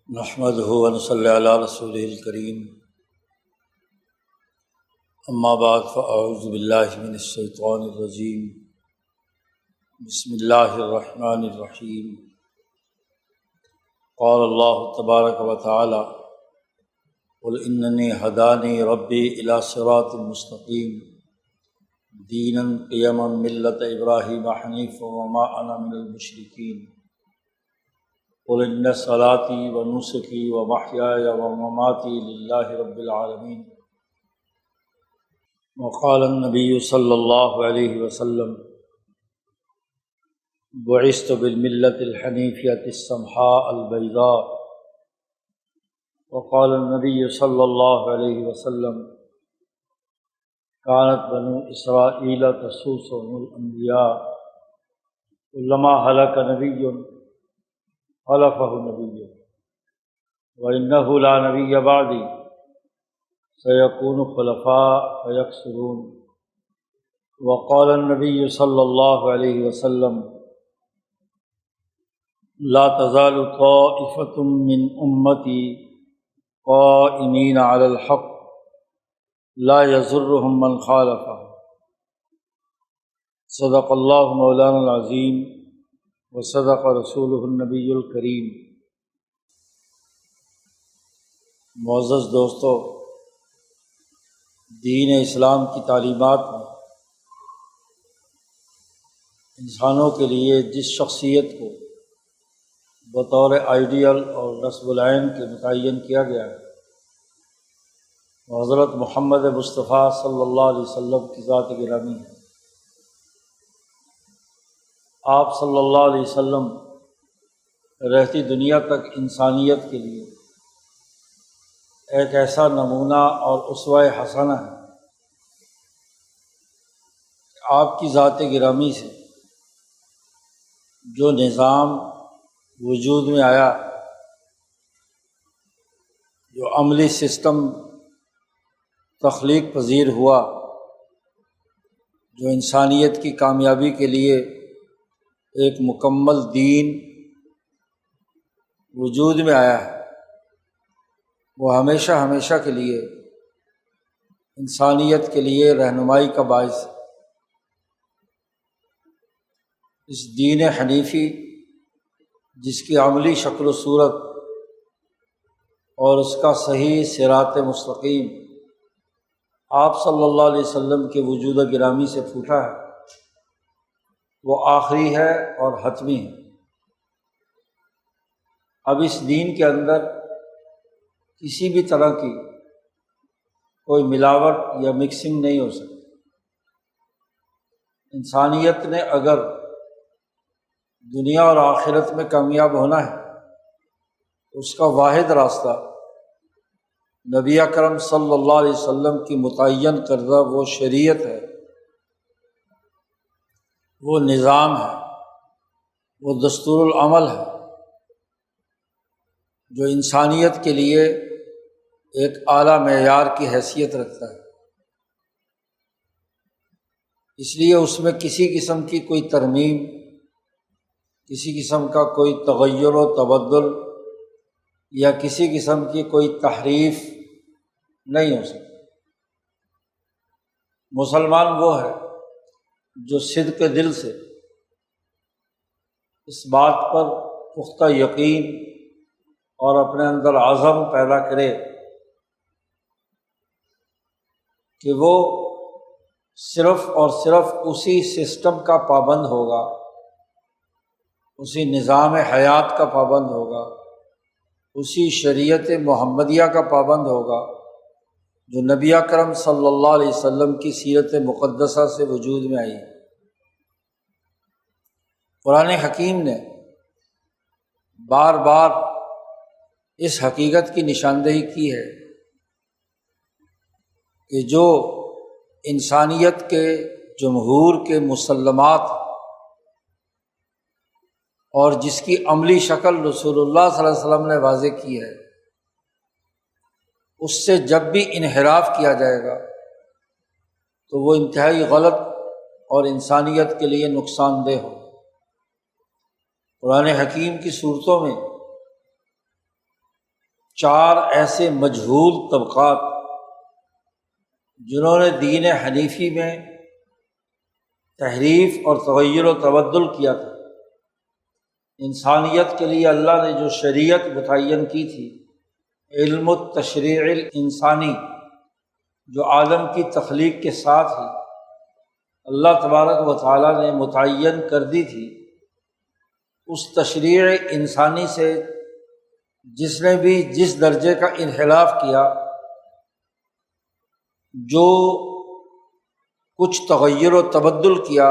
نحمدہ ونصلی علی رسولہ الکریم، اما بعد فاعوذ باللہ من الشیطان الرجیم، بسم اللہ الرحمن الرحیم۔ قال اللہ تبارک و تعالی: قل اننی ہدانی ربی الی صراط مستقیم دینا قیما ملۃ ابراہیم حنیفا وما انا من المشرکین۔ قل ان صلاتی و نسکی و محیای و مماتی للہ رب العالمین۔ وقال النبی صلی اللہ علیہ وسلم: بعثت بالملۃ الحنیفیۃ السمحاء البیضاء۔ وقال النبی صلی اللہ علیہ وسلم: كانت بنو اسرائیل تسوسهم الانبیاء كلما هلك نبی خلفه نبی وإنه لا نبی بعدی سيكون خلفاء فيكثرون۔ وقال النبی صلی اللہ علیہ وسلم: لا تزال طائفة من امتی قائمین علی الحق لا يضرهم من خالفهم۔ صدق اللہ مولانا العظیم وصدق رسولہ النبی الکریم۔ معزز دوستو، دین اسلام کی تعلیمات میں انسانوں کے لیے جس شخصیت کو بطور آئیڈیل اور نصب العین کے متعین کیا گیا ہے وہ حضرت محمد مصطفیٰ صلی اللہ علیہ وسلم کی ذات گرامی ہے۔ آپ صلی اللہ علیہ وسلم رہتی دنیا تک انسانیت کے لیے ایک ایسا نمونہ اور اسوہ حسنہ ہے کہ آپ کی ذات گرامی سے جو نظام وجود میں آیا، جو عملی سسٹم تخلیق پذیر ہوا، جو انسانیت کی کامیابی کے لیے ایک مکمل دین وجود میں آیا ہے، وہ ہمیشہ ہمیشہ کے لیے انسانیت کے لیے رہنمائی کا باعث ہے۔ اس دین حنیفی جس کی عملی شکل و صورت اور اس کا صحیح صراط مستقیم آپ صلی اللہ علیہ وسلم کے وجود گرامی سے پھوٹا ہے، وہ آخری ہے اور حتمی ہے۔ اب اس دین کے اندر کسی بھی طرح کی کوئی ملاوٹ یا مکسنگ نہیں ہو سکتی۔ انسانیت نے اگر دنیا اور آخرت میں کامیاب ہونا ہے تو اس کا واحد راستہ نبی اکرم صلی اللہ علیہ وسلم کی متعین کردہ وہ شریعت ہے، وہ نظام ہے، وہ دستور العمل ہے جو انسانیت کے لیے ایک اعلیٰ معیار کی حیثیت رکھتا ہے۔ اس لیے اس میں کسی قسم کی کوئی ترمیم، کسی قسم کا کوئی تغیر و تبدل یا کسی قسم کی کوئی تحریف نہیں ہو سکتی۔ مسلمان وہ ہے جو صدق دل سے اس بات پر پختہ یقین اور اپنے اندر عزم پیدا کرے کہ وہ صرف اور صرف اسی سسٹم کا پابند ہوگا، اسی نظام حیات کا پابند ہوگا، اسی شریعت محمدیہ کا پابند ہوگا جو نبی اکرم صلی اللہ علیہ وسلم کی سیرت مقدسہ سے وجود میں آئی۔ قرآن حکیم نے بار بار اس حقیقت کی نشاندہی کی ہے کہ جو انسانیت کے جمہور کے مسلمات اور جس کی عملی شکل رسول اللہ صلی اللہ علیہ وسلم نے واضح کی ہے، اس سے جب بھی انحراف کیا جائے گا تو وہ انتہائی غلط اور انسانیت کے لیے نقصان دہ ہو۔ قرآن حکیم کی صورتوں میں 4 ایسے مجہول طبقات جنہوں نے دین حنیفی میں تحریف اور تغیر و تبدل کیا تھا۔ انسانیت کے لیے اللہ نے جو شریعت متعین کی تھی، علم التشریع الانسانی، جو عالم کی تخلیق کے ساتھ ہی اللہ تبارک و تعالیٰ نے متعین کر دی تھی، اس تشریع انسانی سے جس نے بھی جس درجے کا انحراف کیا، جو کچھ تغیر و تبدل کیا،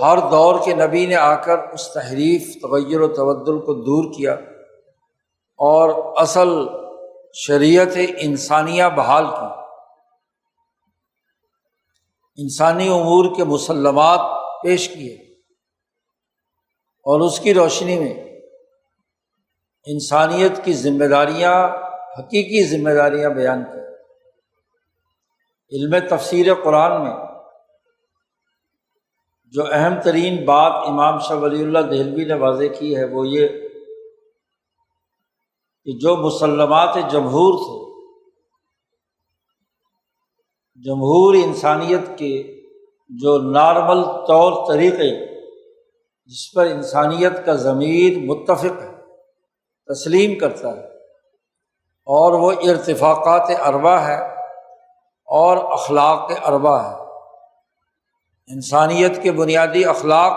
ہر دور کے نبی نے آ کر اس تحریف، تغیر و تبدل کو دور کیا اور اصل شریعت انسانیہ بحال کی۔ انسانی امور کے مسلمات پیش کیے اور اس کی روشنی میں انسانیت کی ذمہ داریاں، حقیقی ذمہ داریاں بیان کی۔ علم تفسیر قرآن میں جو اہم ترین بات امام شاہ ولی اللہ دہلوی نے واضح کی ہے وہ یہ کہ جو مسلمات جمہور تھے، جمہور انسانیت کے جو نارمل طور طریقے جس پر انسانیت کا ضمیر متفق ہے، تسلیم کرتا ہے، اور وہ ارتفاقات اربع ہے اور اخلاق اربع ہے۔ انسانیت کے بنیادی اخلاق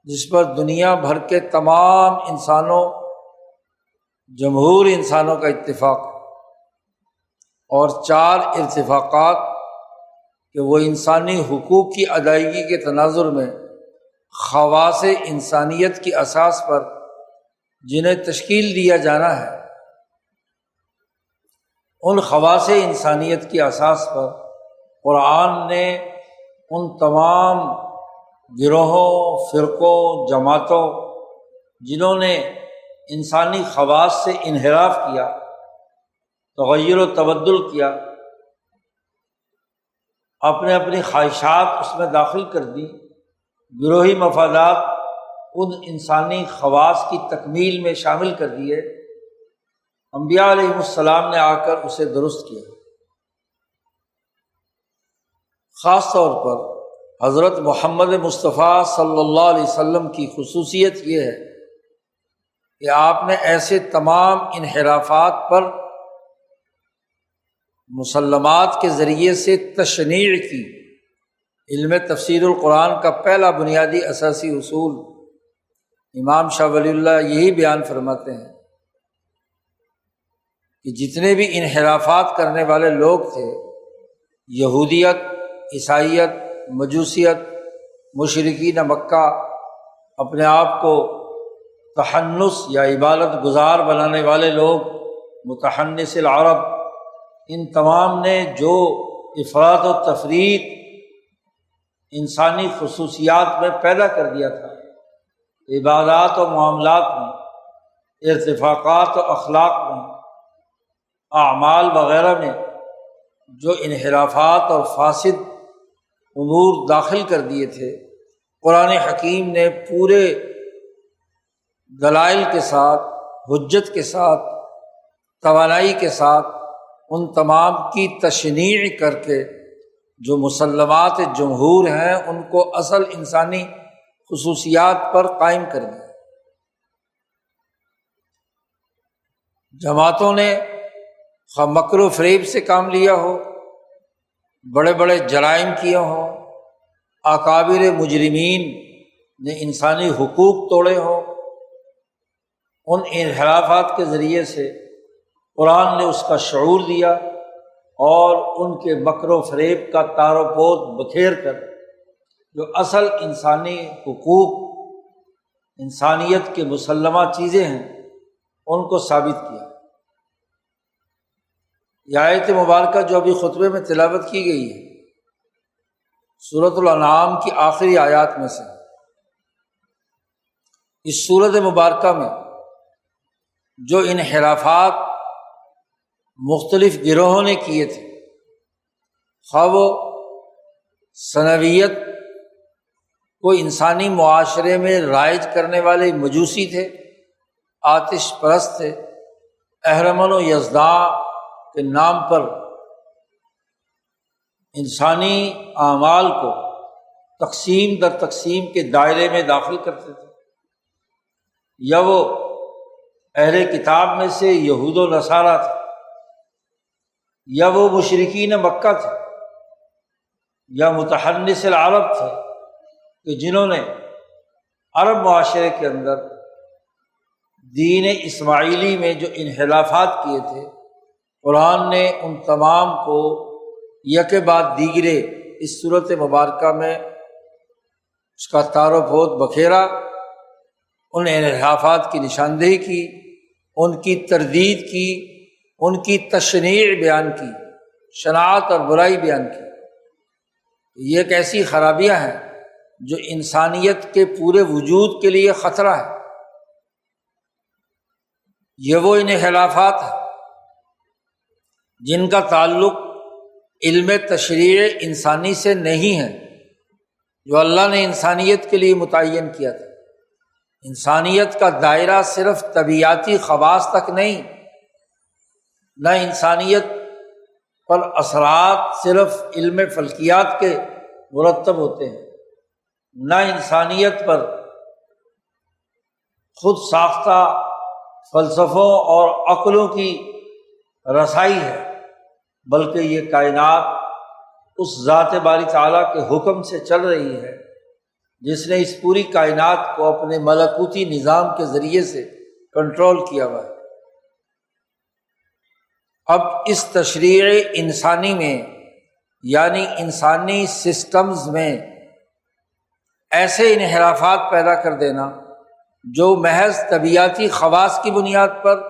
جس پر دنیا بھر کے تمام انسانوں، جمہور انسانوں کا اتفاق، اور 4 ارتفاقات کہ وہ انسانی حقوق کی ادائیگی کے تناظر میں خواص انسانیت کی اساس پر جنہیں تشکیل دیا جانا ہے، ان خواص انسانیت کی اساس پر قرآن نے ان تمام گروہوں، فرقوں، جماعتوں جنہوں نے انسانی خواص سے انحراف کیا، تغیر و تبدل کیا، اپنے اپنی خواہشات اس میں داخل کر دی، گروہی مفادات ان انسانی خواص کی تکمیل میں شامل کر دیے، انبیاء علیہم السلام نے آ کر اسے درست کیا۔ خاص طور پر حضرت محمد مصطفیٰ صلی اللہ علیہ وسلم کی خصوصیت یہ ہے کہ آپ نے ایسے تمام انحرافات پر مسلمات کے ذریعے سے تشنیع کی۔ علم تفسیر القرآن کا پہلا بنیادی اساسی اصول امام شاہ ولی اللہ یہی بیان فرماتے ہیں کہ جتنے بھی انحرافات کرنے والے لوگ تھے، یہودیت، عیسائیت، مجوسیت، مشرکین مکہ، اپنے آپ کو تحنس یا عبادت گزار بنانے والے لوگ، متحنس العرب، ان تمام نے جو افراط و تفریط انسانی خصوصیات میں پیدا کر دیا تھا، عبادات و معاملات میں، ارتفاقات و اخلاق میں، اعمال وغیرہ میں جو انحرافات اور فاسد امور داخل کر دیے تھے، قرآن حکیم نے پورے دلائل کے ساتھ، حجت کے ساتھ، توانائی کے ساتھ ان تمام کی تشنیع کر کے جو مسلمات جمہور ہیں ان کو اصل انسانی خصوصیات پر قائم کر دیا۔ جماعتوں نے خواہ مکر و فریب سے کام لیا ہو، بڑے بڑے جرائم کیے ہوں، اکابر مجرمین نے انسانی حقوق توڑے ہوں، ان انحرافات کے ذریعے سے قرآن نے اس کا شعور دیا اور ان کے مکر و فریب کا تار و پود بکھیر کر جو اصل انسانی حقوق، انسانیت کے مسلمہ چیزیں ہیں ان کو ثابت کیا۔ یہ آیت مبارکہ جو ابھی خطبے میں تلاوت کی گئی ہے سورۃ الانعام کی آخری آیات میں سے، اس سورۃ مبارکہ میں جو انحرافات مختلف گروہوں نے کیے تھے، خواہ وہ ثنویت کو انسانی معاشرے میں رائج کرنے والے مجوسی تھے، آتش پرست تھے، اہرمن و یزداں کے نام پر انسانی اعمال کو تقسیم در تقسیم کے دائرے میں داخل کرتے تھے، یا وہ اہل کتاب میں سے یہود و نصارہ تھے، یا وہ مشرکین مکہ تھے، یا متحنس العرب تھے کہ جنہوں نے عرب معاشرے کے اندر دین اسماعیلی میں جو انحرافات کیے تھے، قرآن نے ان تمام کو یک بعد دیگرے اس صورت مبارکہ میں اس کا تعارف بہت بکھیرا، ان انحرافات کی نشاندہی کی، ان کی تردید کی، ان کی تشنیع بیان کی، شناعت اور برائی بیان کی۔ یہ ایک ایسی خرابیاں ہیں جو انسانیت کے پورے وجود کے لیے خطرہ ہے۔ یہ وہ انحرافات ہیں جن کا تعلق علم تشریع انسانی سے نہیں ہے، جو اللہ نے انسانیت کے لیے متعین کیا تھا۔ انسانیت کا دائرہ صرف طبیعیاتی خواص تک نہیں، نہ انسانیت پر اثرات صرف علم فلکیات کے مرتب ہوتے ہیں، نہ انسانیت پر خود ساختہ فلسفوں اور عقلوں کی رسائی ہے، بلکہ یہ کائنات اس ذات باری تعالیٰ کے حکم سے چل رہی ہے جس نے اس پوری کائنات کو اپنے ملکوتی نظام کے ذریعے سے کنٹرول کیا ہوا ہے۔ اب اس تشریع انسانی میں، یعنی انسانی سسٹمز میں ایسے انحرافات پیدا کر دینا جو محض طبیعیاتی خواص کی بنیاد پر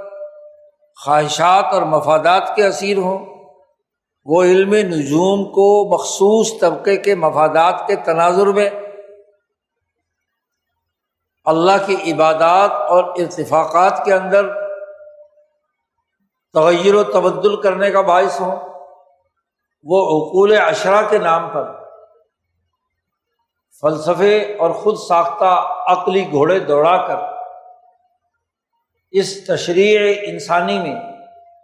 خواہشات اور مفادات کے اسیر ہوں، وہ علم نجوم کو مخصوص طبقے کے مفادات کے تناظر میں اللہ کی عبادات اور ارتفاقات کے اندر تغیر و تبدل کرنے کا باعث ہوں، وہ عقول عشرہ کے نام پر فلسفے اور خود ساختہ عقلی گھوڑے دوڑا کر اس تشریع انسانی میں،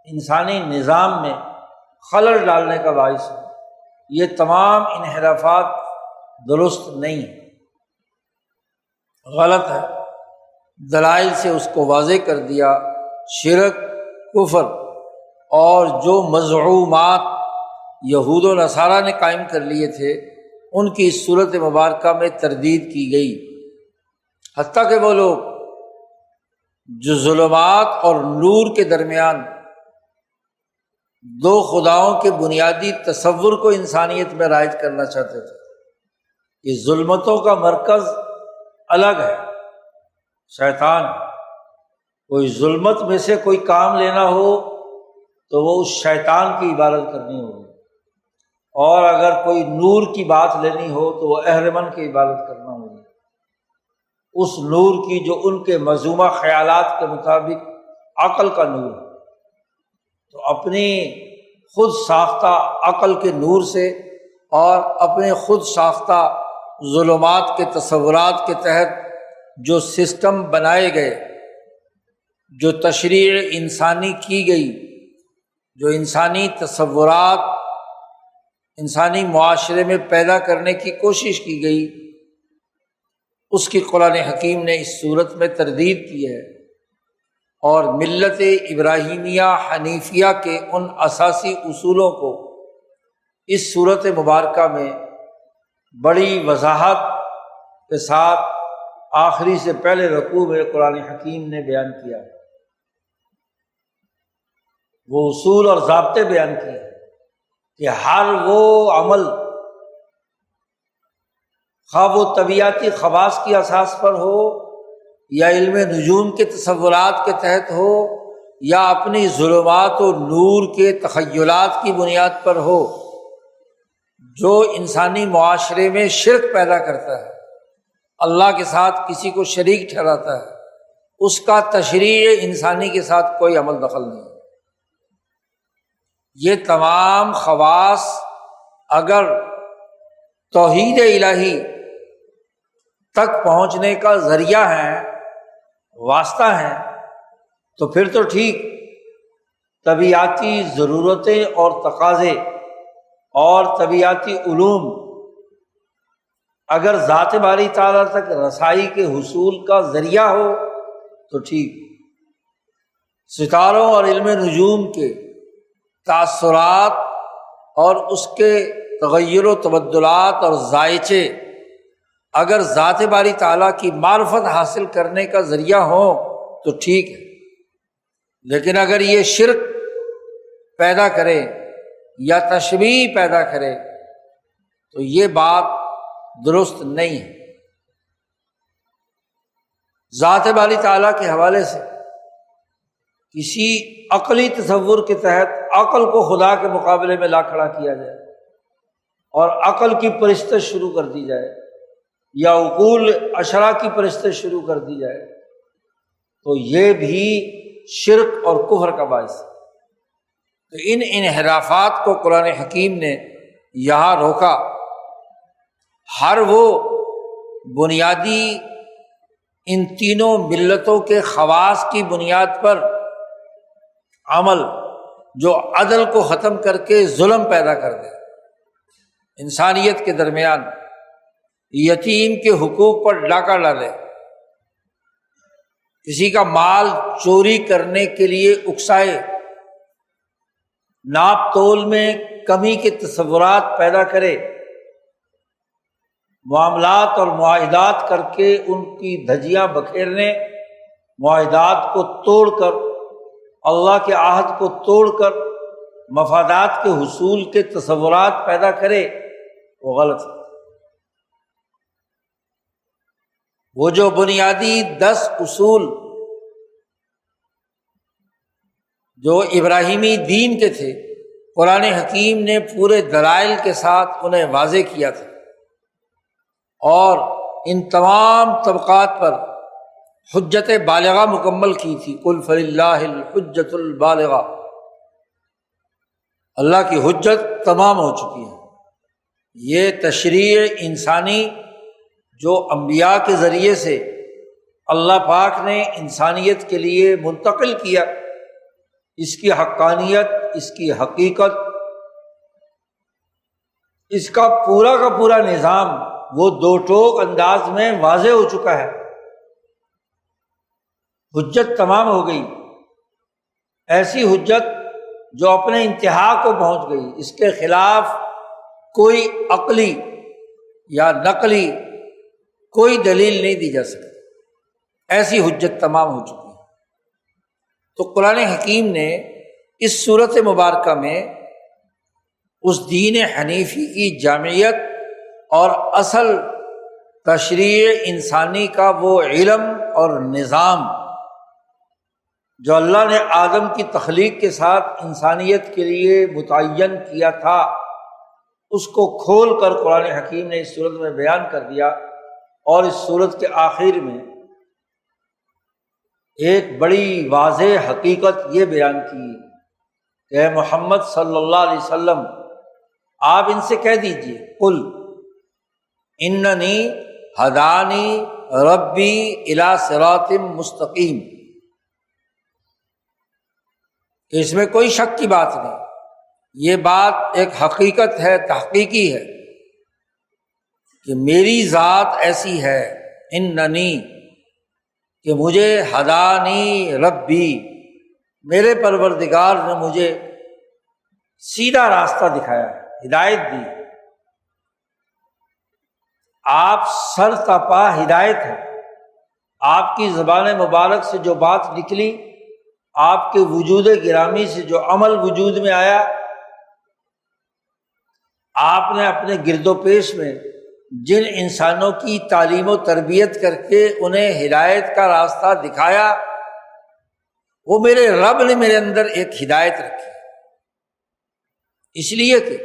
انسانی نظام میں خلل ڈالنے کا باعث ہوں۔ یہ تمام انحرافات درست نہیں ہیں، غلط ہے۔ دلائل سے اس کو واضح کر دیا۔ شرک، کفر اور جو مزعومات یہود و نصارہ نے قائم کر لیے تھے ان کی اس صورت مبارکہ میں تردید کی گئی، حتیٰ کہ وہ لوگ جو ظلمات اور نور کے درمیان دو خداؤں کے بنیادی تصور کو انسانیت میں رائج کرنا چاہتے تھے کہ ظلمتوں کا مرکز الگ ہے، شیطان۔ کوئی ظلمت میں سے کوئی کام لینا ہو تو وہ اس شیطان کی عبادت کرنی ہوگی، اور اگر کوئی نور کی بات لینی ہو تو وہ اہرمن کی عبادت کرنا ہوگی، اس نور کی جو ان کے مذمومہ خیالات کے مطابق عقل کا نور ہے۔ تو اپنی خود ساختہ عقل کے نور سے اور اپنے خود ساختہ ظلمات کے تصورات کے تحت جو سسٹم بنائے گئے، جو تشریع انسانی کی گئی، جو انسانی تصورات انسانی معاشرے میں پیدا کرنے کی کوشش کی گئی، اس کی قرآن حکیم نے اس صورت میں تردید کی ہے، اور ملت ابراہیمیہ حنیفیہ کے ان اساسی اصولوں کو اس صورت مبارکہ میں بڑی وضاحت کے ساتھ آخری سے پہلے رکوع میں قرآن حکیم نے بیان کیا ہے۔ وہ اصول اور ضابطے بیان کیے ہیں کہ ہر وہ عمل، خواہ وہ طبیعیاتی خواص کی اساس پر ہو یا علم نجوم کے تصورات کے تحت ہو یا اپنی ظلمات و نور کے تخیلات کی بنیاد پر ہو، جو انسانی معاشرے میں شرک پیدا کرتا ہے، اللہ کے ساتھ کسی کو شریک ٹھہراتا ہے، اس کا تشریع انسانی کے ساتھ کوئی عمل دخل نہیں۔ یہ تمام خواص اگر توحید الہی تک پہنچنے کا ذریعہ ہیں، واسطہ ہیں، تو پھر تو ٹھیک، طبیعتی ضرورتیں اور تقاضے اور طبیعتی علوم اگر ذات باری تعالیٰ تک رسائی کے حصول کا ذریعہ ہو تو ٹھیک، ستاروں اور علم نجوم کے تاثرات اور اس کے تغیر و تبدلات اور ذائچے اگر ذات باری تعالیٰ کی معرفت حاصل کرنے کا ذریعہ ہو تو ٹھیک ہے، لیکن اگر یہ شرک پیدا کرے یا تشبیہ پیدا کرے تو یہ بات درست نہیں ہے۔ ذات باری تعالیٰ کے حوالے سے کسی عقلی تصور کے تحت عقل کو خدا کے مقابلے میں لا کھڑا کیا جائے اور عقل کی پرستش شروع کر دی جائے یا عقول عشرہ کی پرستش شروع کر دی جائے تو یہ بھی شرک اور کفر کا باعث ہے۔ تو ان انحرافات کو قرآن حکیم نے یہاں روکا۔ ہر وہ بنیادی ان تینوں ملتوں کے خواص کی بنیاد پر عمل جو عدل کو ختم کر کے ظلم پیدا کر دے، انسانیت کے درمیان یتیم کے حقوق پر ڈاکہ ڈالے، کسی کا مال چوری کرنے کے لیے اکسائے، ناپ تول میں کمی کے تصورات پیدا کرے، معاملات اور معاہدات کر کے ان کی دھجیاں بکھیرنے، معاہدات کو توڑ کر، اللہ کے عہد کو توڑ کر مفادات کے حصول کے تصورات پیدا کرے، وہ غلط ہے۔ وہ جو بنیادی 10 اصول جو ابراہیمی دین کے تھے، قرآن حکیم نے پورے دلائل کے ساتھ انہیں واضح کیا تھا اور ان تمام طبقات پر حجت بالغہ مکمل کی تھی۔ قل فللہ الحجۃ البالغہ، اللہ کی حجت تمام ہو چکی ہے۔ یہ تشریع انسانی جو انبیاء کے ذریعے سے اللہ پاک نے انسانیت کے لیے منتقل کیا، اس کی حقانیت، اس کی حقیقت، اس کا پورا نظام وہ دو ٹوک انداز میں واضح ہو چکا ہے۔ حجت تمام ہو گئی، ایسی حجت جو اپنے انتہا کو پہنچ گئی، اس کے خلاف کوئی عقلی یا نقلی کوئی دلیل نہیں دی جا سکتی، ایسی حجت تمام ہو چکی ہے۔ تو قرآن حکیم نے اس صورت مبارکہ میں اس دین حنیفی کی جامعیت اور اصل تشریع انسانی کا وہ علم اور نظام جو اللہ نے آدم کی تخلیق کے ساتھ انسانیت کے لیے متعین کیا تھا، اس کو کھول کر قرآن حکیم نے اس صورت میں بیان کر دیا، اور اس صورت کے آخر میں ایک بڑی واضح حقیقت یہ بیان کی کہ اے محمد صلی اللہ علیہ وسلم، آپ ان سے کہہ دیجئے قل اننی ہدانی ربی الی صراط مستقیم، کہ اس میں کوئی شک کی بات نہیں، یہ بات ایک حقیقت ہے، تحقیقی ہے کہ میری ذات ایسی ہے، اننی، کہ مجھے ہدانی ربی، میرے پروردگار نے مجھے سیدھا راستہ دکھایا ہے، ہدایت دی۔ آپ سر تپا ہدایت ہے، آپ کی زبان مبارک سے جو بات نکلی، آپ کے وجود گرامی سے جو عمل وجود میں آیا، آپ نے اپنے گرد و پیش میں جن انسانوں کی تعلیم و تربیت کر کے انہیں ہدایت کا راستہ دکھایا، وہ میرے رب نے میرے اندر ایک ہدایت رکھی، اس لیے کہ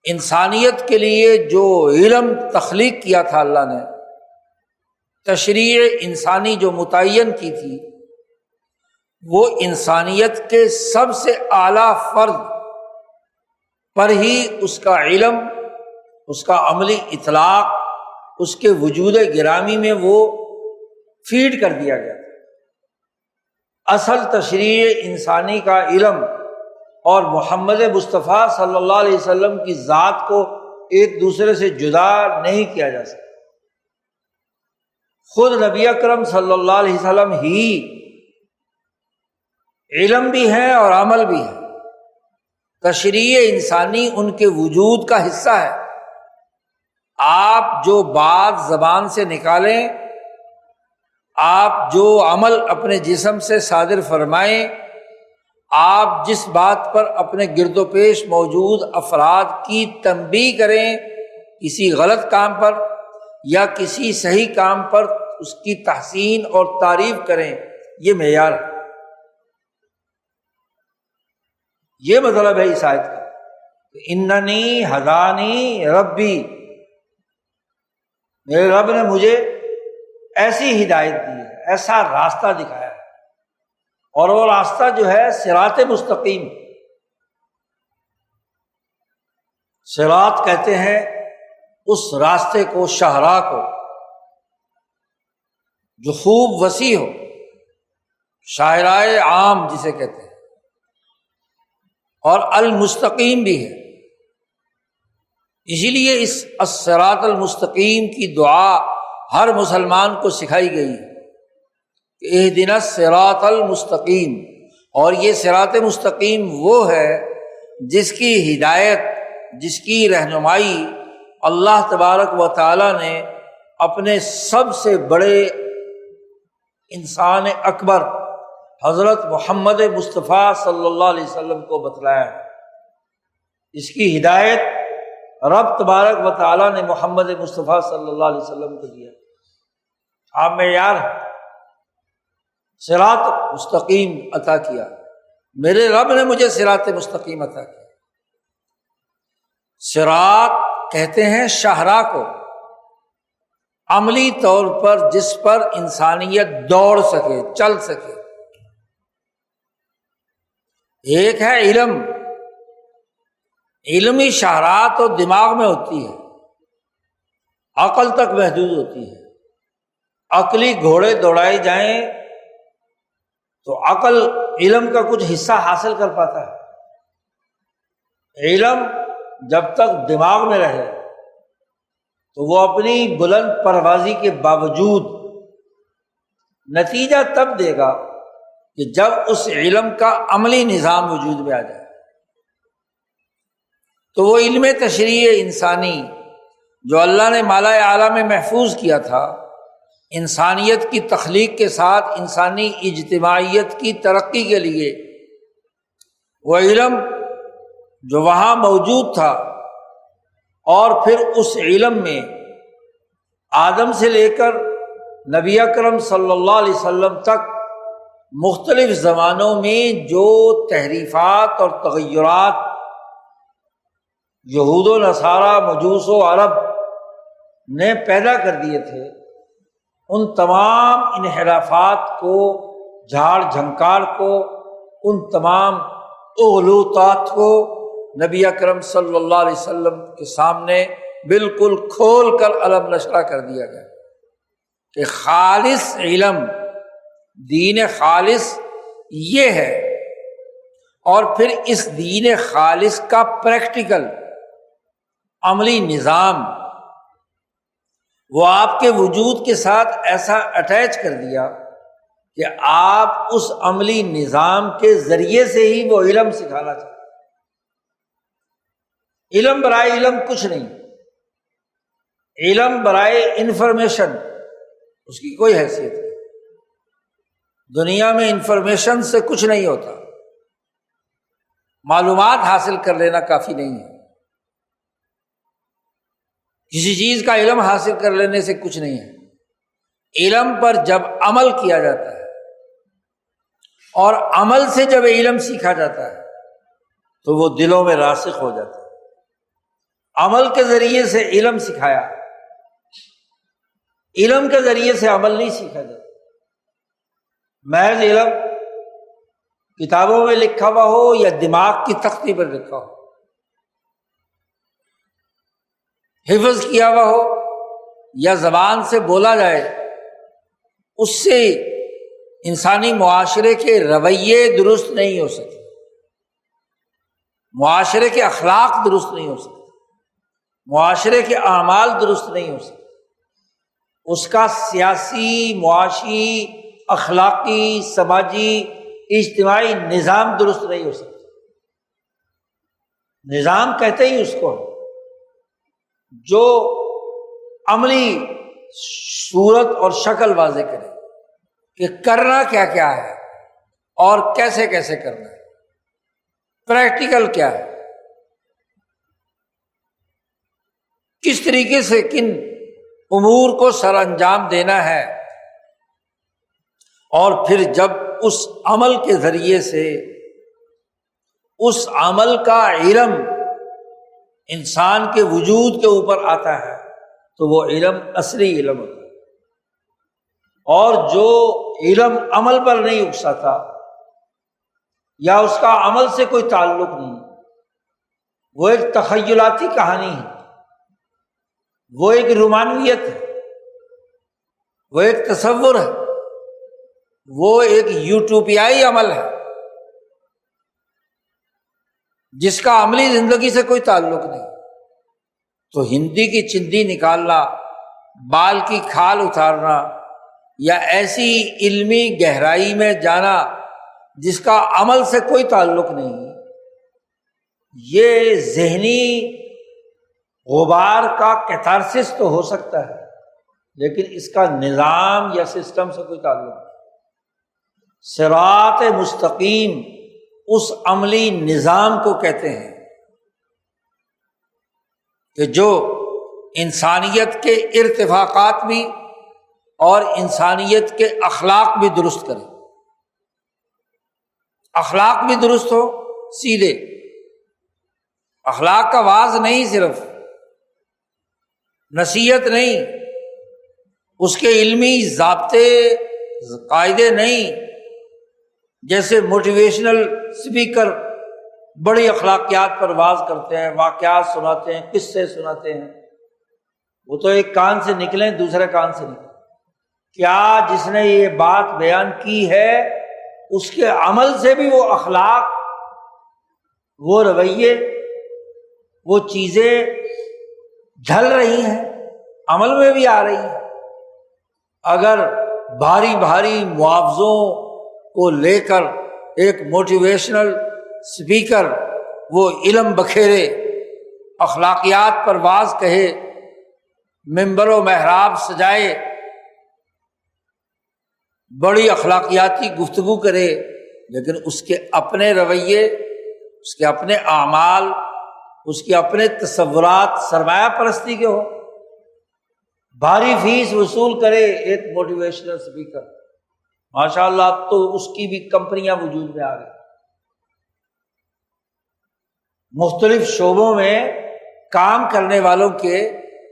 انسانیت کے لیے جو علم تخلیق کیا تھا اللہ نے، تشریع انسانی جو متعین کی تھی، وہ انسانیت کے سب سے اعلیٰ فرد پر ہی اس کا علم، اس کا عملی اطلاق، اس کے وجود گرامی میں وہ فیڈ کر دیا گیا۔ اصل تشریع انسانی کا علم اور محمد مصطفیٰ صلی اللہ علیہ وسلم کی ذات کو ایک دوسرے سے جدا نہیں کیا جا سکتا۔ خود نبی اکرم صلی اللہ علیہ وسلم ہی علم بھی ہیں اور عمل بھی ہے۔ تشریع انسانی ان کے وجود کا حصہ ہے۔ آپ جو بات زبان سے نکالیں، آپ جو عمل اپنے جسم سے صادر فرمائیں، آپ جس بات پر اپنے گرد و پیش موجود افراد کی تنبیہ کریں کسی غلط کام پر یا کسی صحیح کام پر اس کی تحسین اور تعریف کریں، یہ معیار ہے۔ یہ مطلب ہے اس آیت کا کہ اننی ہدانی ربی، میرے رب نے مجھے ایسی ہدایت دی ہے، ایسا راستہ دکھایا ہے، اور وہ راستہ جو ہے صراط مستقیم۔ صراط کہتے ہیں اس راستے کو، شاہراہ کو جو خوب وسیع ہو، شاہراہ عام جسے کہتے ہیں، اور المستقیم بھی ہے۔ اسی لیے اس الصراط المستقیم کی دعا ہر مسلمان کو سکھائی گئی ہے کہ اہدنا الصراط المستقیم، اور یہ صراط مستقیم وہ ہے جس کی ہدایت، جس کی رہنمائی اللہ تبارک و تعالی نے اپنے سب سے بڑے انسان اکبر حضرت محمد مصطفیٰ صلی اللہ علیہ وسلم کو بتلایا ہے۔ اس کی ہدایت رب تبارک و تعالیٰ نے محمد مصطفیٰ صلی اللہ علیہ وسلم کو دیا۔ آپ معیار صراط مستقیم عطا کیا، میرے رب نے مجھے صراط مستقیم عطا کیا۔ صراط کہتے ہیں شاہراہ کو، عملی طور پر جس پر انسانیت دوڑ سکے، چل سکے۔ ایک ہے علم، علمی شاہراہ تو دماغ میں ہوتی ہے، عقل تک محدود ہوتی ہے۔ عقلی گھوڑے دوڑائے جائیں تو عقل علم کا کچھ حصہ حاصل کر پاتا ہے۔ علم جب تک دماغ میں رہے تو وہ اپنی بلند پروازی کے باوجود نتیجہ تب دے گا کہ جب اس علم کا عملی نظام وجود میں آ جائے۔ تو وہ علم تشریع انسانی جو اللہ نے مالا اعلیٰ میں محفوظ کیا تھا، انسانیت کی تخلیق کے ساتھ انسانی اجتماعیت کی ترقی کے لیے، وہ علم جو وہاں موجود تھا، اور پھر اس علم میں آدم سے لے کر نبی اکرم صلی اللہ علیہ وسلم تک مختلف زمانوں میں جو تحریفات اور تغیرات یہود و نصارہ، مجوس و عرب نے پیدا کر دیے تھے، ان تمام انحرافات کو، جھاڑ جھنکار کو، ان تمام اغلوطات کو نبی اکرم صلی اللہ علیہ وسلم کے سامنے بالکل کھول کر علم نشرہ کر دیا گیا کہ خالص علم، دین خالص یہ ہے۔ اور پھر اس دین خالص کا پریکٹیکل عملی نظام وہ آپ کے وجود کے ساتھ ایسا اٹیچ کر دیا کہ آپ اس عملی نظام کے ذریعے سے ہی وہ علم سکھانا چاہتے۔ علم برائے علم کچھ نہیں، علم برائے انفارمیشن اس کی کوئی حیثیت نہیں۔ دنیا میں انفارمیشن سے کچھ نہیں ہوتا، معلومات حاصل کر لینا کافی نہیں ہے، کسی چیز کا علم حاصل کر لینے سے کچھ نہیں ہے۔ علم پر جب عمل کیا جاتا ہے اور عمل سے جب علم سیکھا جاتا ہے تو وہ دلوں میں راسخ ہو جاتا ہے۔ عمل کے ذریعے سے علم سکھایا، علم کے ذریعے سے عمل نہیں سیکھا جاتا۔ محض علم کتابوں میں لکھا ہوا ہو یا دماغ کی تختی پر لکھا ہو، حفظ کیا ہوا ہو یا زبان سے بولا جائے، اس سے انسانی معاشرے کے رویے درست نہیں ہو سکتے، معاشرے کے اخلاق درست نہیں ہو سکتے، معاشرے کے اعمال درست نہیں ہو سکتے، اس کا سیاسی، معاشی، اخلاقی، سماجی، اجتماعی نظام درست نہیں ہو سکتا۔ نظام کہتے ہی اس کو جو عملی صورت اور شکل واضح کرے کہ کرنا کیا کیا ہے اور کیسے کیسے کرنا ہے، پریکٹیکل کیا ہے، کس طریقے سے کن امور کو سر انجام دینا ہے، اور پھر جب اس عمل کے ذریعے سے اس عمل کا علم انسان کے وجود کے اوپر آتا ہے تو وہ علم اصلی علم ہوتا ہے، اور جو علم عمل پر نہیں اکسا تھا یا اس کا عمل سے کوئی تعلق نہیں، وہ ایک تخیلاتی کہانی ہے، وہ ایک رومانویت ہے، وہ ایک تصور ہے، وہ ایک یوٹوپیائی عمل ہے جس کا عملی زندگی سے کوئی تعلق نہیں۔ تو ہندی کی چندی نکالنا، بال کی کھال اتارنا یا ایسی علمی گہرائی میں جانا جس کا عمل سے کوئی تعلق نہیں، یہ ذہنی غبار کا کیتھارسس تو ہو سکتا ہے لیکن اس کا نظام یا سسٹم سے کوئی تعلق نہیں۔ صراط مستقیم اس عملی نظام کو کہتے ہیں کہ جو انسانیت کے ارتفاقات بھی اور انسانیت کے اخلاق بھی درست کرے، اخلاق بھی درست ہو سیدھے، اخلاق کا واعظ نہیں، صرف نصیحت نہیں، اس کے علمی ضابطے قاعدے نہیں، جیسے موٹیویشنل اسپیکر بڑی اخلاقیات پر واعظ کرتے ہیں، واقعات سناتے ہیں، قصے سناتے ہیں، وہ تو ایک کان سے نکلیں دوسرے کان سے نکلیں، کیا جس نے یہ بات بیان کی ہے اس کے عمل سے بھی وہ اخلاق، وہ رویے، وہ چیزیں ڈھل رہی ہیں، عمل میں بھی آ رہی ہیں۔ اگر بھاری بھاری معاوضوں کو لے کر ایک موٹیویشنل اسپیکر وہ علم بکھیرے، اخلاقیات پر واعظ کہے، ممبر و محراب سجائے، بڑی اخلاقیاتی گفتگو کرے، لیکن اس کے اپنے رویے، اس کے اپنے اعمال، اس کے اپنے تصورات سرمایہ پرستی کے ہو، بھاری فیس وصول کرے ایک موٹیویشنل اسپیکر، ماشاء اللہ اب تو اس کی بھی کمپنیاں وجود میں آ گئی، مختلف شعبوں میں کام کرنے والوں کے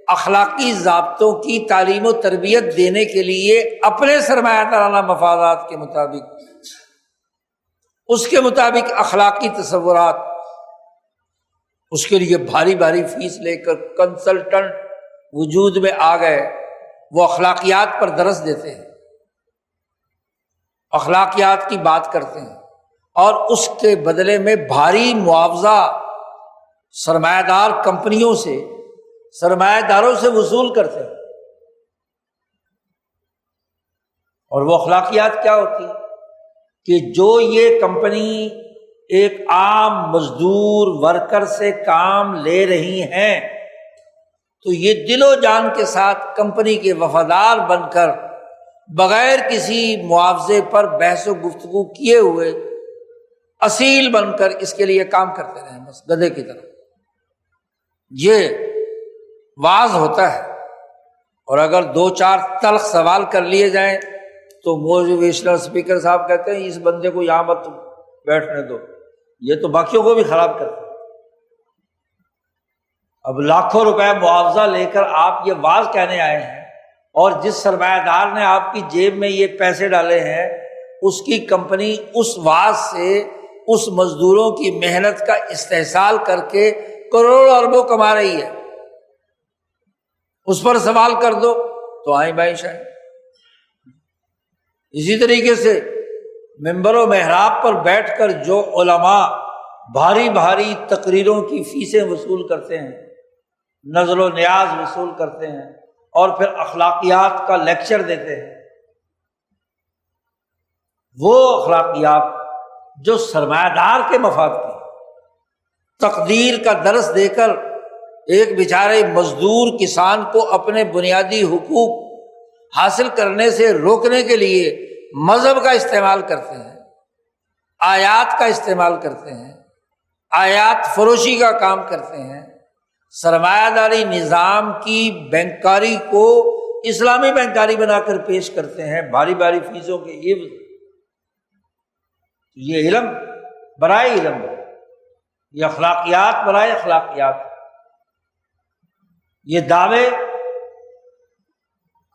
اخلاقی ضابطوں کی تعلیم و تربیت دینے کے لیے اپنے سرمایہ دارانہ مفادات کے مطابق، اس کے مطابق اخلاقی تصورات، اس کے لیے بھاری بھاری فیس لے کر کنسلٹنٹ وجود میں آ گئے، وہ اخلاقیات پر درس دیتے ہیں، اخلاقیات کی بات کرتے ہیں، اور اس کے بدلے میں بھاری معاوضہ سرمایہ دار کمپنیوں سے، سرمایہ داروں سے وصول کرتے ہیں۔ اور وہ اخلاقیات کیا ہوتی ہیں کہ جو یہ کمپنی ایک عام مزدور ورکر سے کام لے رہی ہیں تو یہ دل و جان کے ساتھ کمپنی کے وفادار بن کر بغیر کسی معاوضے پر بحث و گفتگو کیے ہوئے اصیل بن کر اس کے لیے کام کرتے رہیں، بس گدھے کی طرح۔ یہ واعظ ہوتا ہے، اور اگر دو چار تلخ سوال کر لیے جائیں تو موٹیویشنل اسپیکر صاحب کہتے ہیں اس بندے کو یہاں مت بیٹھنے دو، یہ تو باقیوں کو بھی خراب کرتا ہے۔ اب لاکھوں روپے معاوضہ لے کر آپ یہ واعظ کہنے آئے ہیں، اور جس سرمایہ دار نے آپ کی جیب میں یہ پیسے ڈالے ہیں اس کی کمپنی اس واعظ سے اس مزدوروں کی محنت کا استحصال کر کے کروڑوں اربوں کما رہی ہے، اس پر سوال کر دو تو آئیں بائیں شاید۔ اسی طریقے سے منبر و محراب پر بیٹھ کر جو علماء بھاری بھاری تقریروں کی فیسیں وصول کرتے ہیں، نظر و نیاز وصول کرتے ہیں اور پھر اخلاقیات کا لیکچر دیتے ہیں، وہ اخلاقیات جو سرمایہ دار کے مفاد کی، تقدیر کا درس دے کر ایک بیچارے مزدور کسان کو اپنے بنیادی حقوق حاصل کرنے سے روکنے کے لیے مذہب کا استعمال کرتے ہیں، آیات کا استعمال کرتے ہیں، آیات فروشی کا کام کرتے ہیں، سرمایہ داری نظام کی بینکاری کو اسلامی بینکاری بنا کر پیش کرتے ہیں بھاری بھاری فیسوں کے یہ علم برائے علم، یہ اخلاقیات برائے اخلاقیات، یہ دعوے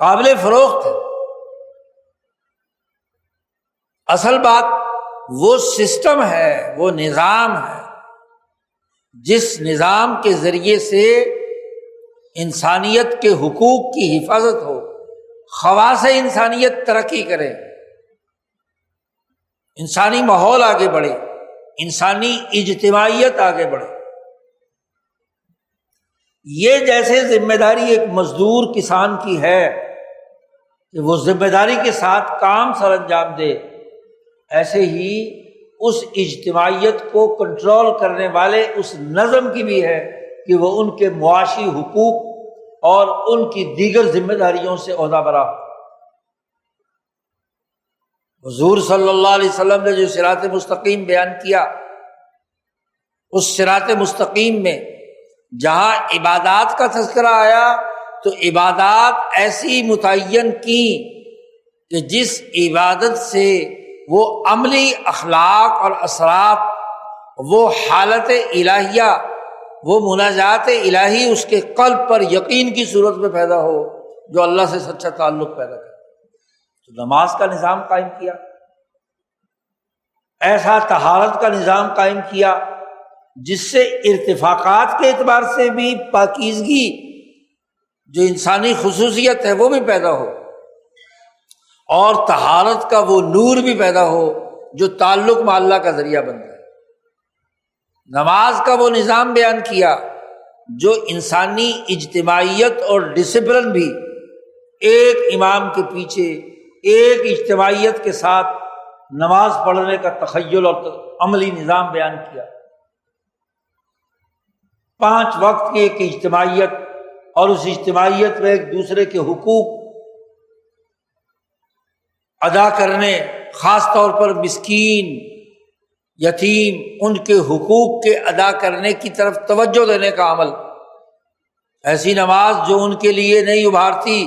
قابل فروخت ہے۔ اصل بات وہ سسٹم ہے، وہ نظام ہے جس نظام کے ذریعے سے انسانیت کے حقوق کی حفاظت ہو، خواص انسانیت ترقی کرے، انسانی ماحول آگے بڑھے، انسانی اجتماعیت آگے بڑھے۔ یہ جیسے ذمہ داری ایک مزدور کسان کی ہے کہ وہ ذمہ داری کے ساتھ کام سر انجام دے، ایسے ہی اس اجتماعیت کو کنٹرول کرنے والے اس نظم کی بھی ہے کہ وہ ان کے معاشی حقوق اور ان کی دیگر ذمہ داریوں سے عہدہ برا ہو۔ حضور صلی اللہ علیہ وسلم نے جو صراط مستقیم بیان کیا، اس صراط مستقیم میں جہاں عبادات کا تذکرہ آیا تو عبادات ایسی متعین کی کہ جس عبادت سے وہ عملی اخلاق اور اثرات، وہ حالت الہیہ، وہ مناجات الہی اس کے قلب پر یقین کی صورت میں پیدا ہو جو اللہ سے سچا تعلق پیدا کرے۔ تو نماز کا نظام قائم کیا، ایسا طہارت کا نظام قائم کیا جس سے ارتفاقات کے اعتبار سے بھی پاکیزگی جو انسانی خصوصیت ہے وہ بھی پیدا ہو، اور طہارت کا وہ نور بھی پیدا ہو جو تعلق مع اللہ کا ذریعہ بنتا ہے۔ نماز کا وہ نظام بیان کیا جو انسانی اجتماعیت اور ڈسپلن بھی ایک امام کے پیچھے ایک اجتماعیت کے ساتھ نماز پڑھنے کا تخیل اور عملی نظام بیان کیا۔ 5 وقت کی ایک اجتماعیت اور اس اجتماعیت میں ایک دوسرے کے حقوق ادا کرنے، خاص طور پر مسکین، یتیم، ان کے حقوق کے ادا کرنے کی طرف توجہ دینے کا عمل، ایسی نماز جو ان کے لیے نہیں ابھارتی،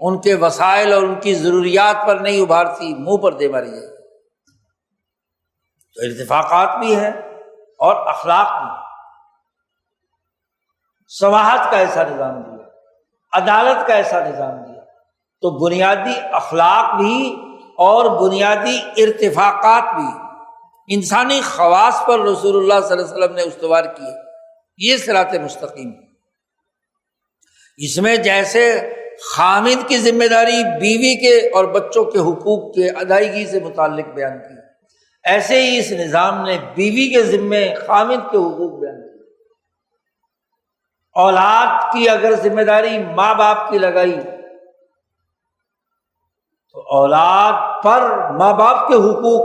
ان کے وسائل اور ان کی ضروریات پر نہیں ابھارتی، منہ پر دے ماری جائے۔ تو ارتفاقات بھی ہیں اور اخلاق بھی، سماحت کا ایسا نظام دیا، عدالت کا ایسا نظام دیا، تو بنیادی اخلاق بھی اور بنیادی ارتفاقات بھی انسانی خواص پر رسول اللہ صلی اللہ علیہ وسلم نے استوار کیے۔ یہ صراط مستقیم، اس میں جیسے خامد کی ذمہ داری بیوی کے اور بچوں کے حقوق کے ادائیگی سے متعلق بیان کی، ایسے ہی اس نظام نے بیوی کے ذمے خامد کے حقوق بیان کیے۔ اولاد کی اگر ذمہ داری ماں باپ کی لگائی تو اولاد پر ماں باپ کے حقوق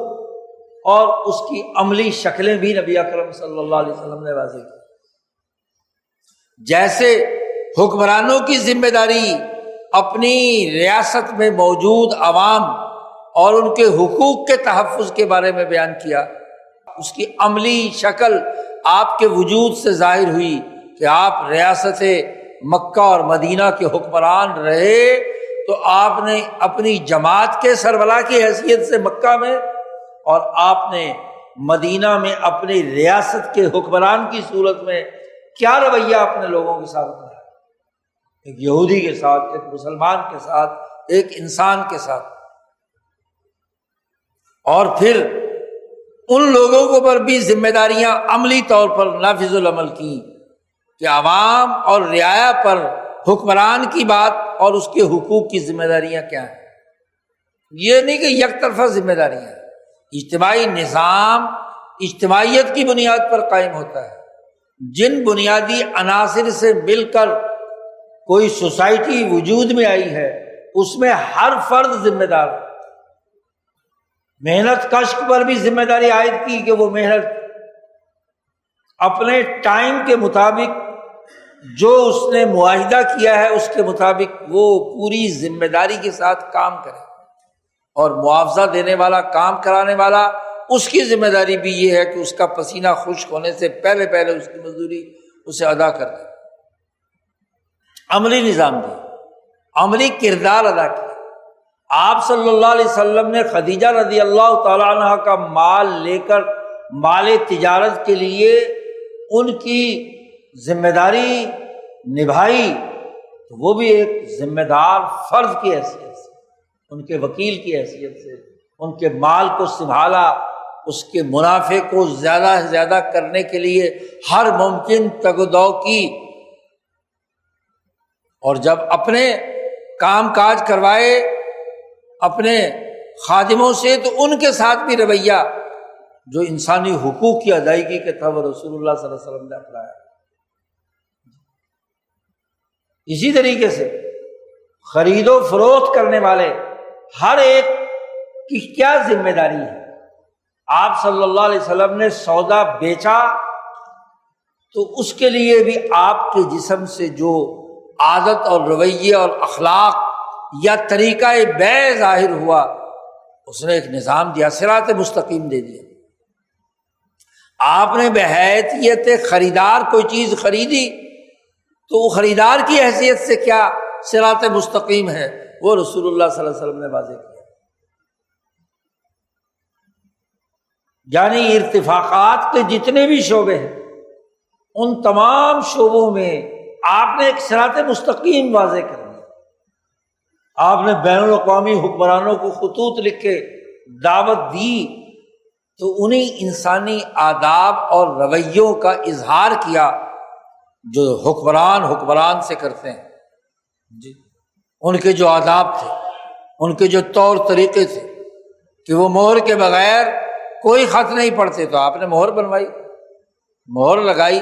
اور اس کی عملی شکلیں بھی نبی اکرم صلی اللہ علیہ وسلم نے واضح کی۔ جیسے حکمرانوں کی ذمہ داری اپنی ریاست میں موجود عوام اور ان کے حقوق کے تحفظ کے بارے میں بیان کیا، اس کی عملی شکل آپ کے وجود سے ظاہر ہوئی کہ آپ ریاست مکہ اور مدینہ کے حکمران رہے تو آپ نے اپنی جماعت کے سربراہ کی حیثیت سے مکہ میں اور آپ نے مدینہ میں اپنی ریاست کے حکمران کی صورت میں کیا رویہ اپنے لوگوں کے ساتھ بنایا، ایک یہودی کے ساتھ، ایک مسلمان کے ساتھ، ایک انسان کے ساتھ، اور پھر ان لوگوں کو پر بھی ذمہ داریاں عملی طور پر نافذ العمل کی کہ عوام اور رعایا پر حکمران کی بات اور اس کے حقوق کی ذمہ داریاں کیا ہیں۔ یہ نہیں کہ یک طرفہ ذمہ داریاں ہیں، اجتماعی نظام اجتماعیت کی بنیاد پر قائم ہوتا ہے۔ جن بنیادی عناصر سے مل کر کوئی سوسائٹی وجود میں آئی ہے اس میں ہر فرد ذمہ دار ہے۔ محنت کش پر بھی ذمہ داری عائد کی کہ وہ محنت اپنے ٹائم کے مطابق جو اس نے معاہدہ کیا ہے اس کے مطابق وہ پوری ذمہ داری کے ساتھ کام کرے، اور معاوضہ دینے والا، کام کرانے والا، اس کی ذمہ داری بھی یہ ہے کہ اس کا پسینہ خشک ہونے سے پہلے اس کی مزدوری اسے ادا کر دے۔ عملی نظام دیا، عملی کردار ادا کیا۔ آپ صلی اللہ علیہ وسلم نے خدیجہ رضی اللہ تعالی عنہ کا مال لے کر مال تجارت کے لیے ان کی ذمہ داری نبھائی، تو وہ بھی ایک ذمہ دار فرد کی حیثیت سے، ان کے وکیل کی حیثیت سے ان کے مال کو سنبھالا، اس کے منافع کو زیادہ سے زیادہ کرنے کے لیے ہر ممکن تگ و دو کی، اور جب اپنے کام کاج کروائے اپنے خادموں سے تو ان کے ساتھ بھی رویہ جو انسانی حقوق کی ادائیگی کا تھا وہ رسول اللہ صلی اللہ علیہ وسلم نے اپنایا۔ اسی طریقے سے خرید و فروخت کرنے والے ہر ایک کی کیا ذمہ داری ہے۔ آپ صلی اللہ علیہ وسلم نے سودا بیچا تو اس کے لیے بھی آپ کے جسم سے جو عادت اور رویے اور اخلاق یا طریقہ بیع ظاہر ہوا اس نے ایک نظام دیا، صراط مستقیم دے دیا۔ آپ نے بحیثیت خریدار کوئی چیز خریدی تو وہ خریدار کی حیثیت سے کیا صراط مستقیم ہے وہ رسول اللہ صلی اللہ علیہ وسلم نے واضح کیا۔ یعنی ارتفاقات کے جتنے بھی شعبے ہیں ان تمام شعبوں میں آپ نے ایک صراط مستقیم واضح کر دیا۔ آپ نے بین الاقوامی حکمرانوں کو خطوط لکھ کے دعوت دی تو انہیں انسانی آداب اور رویوں کا اظہار کیا جو حکمران سے کرتے ہیں جی، ان کے جو آداب تھے، ان کے جو طور طریقے تھے کہ وہ مہر کے بغیر کوئی خط نہیں پڑھتے، تو آپ نے مہر بنوائی، مہر لگائی،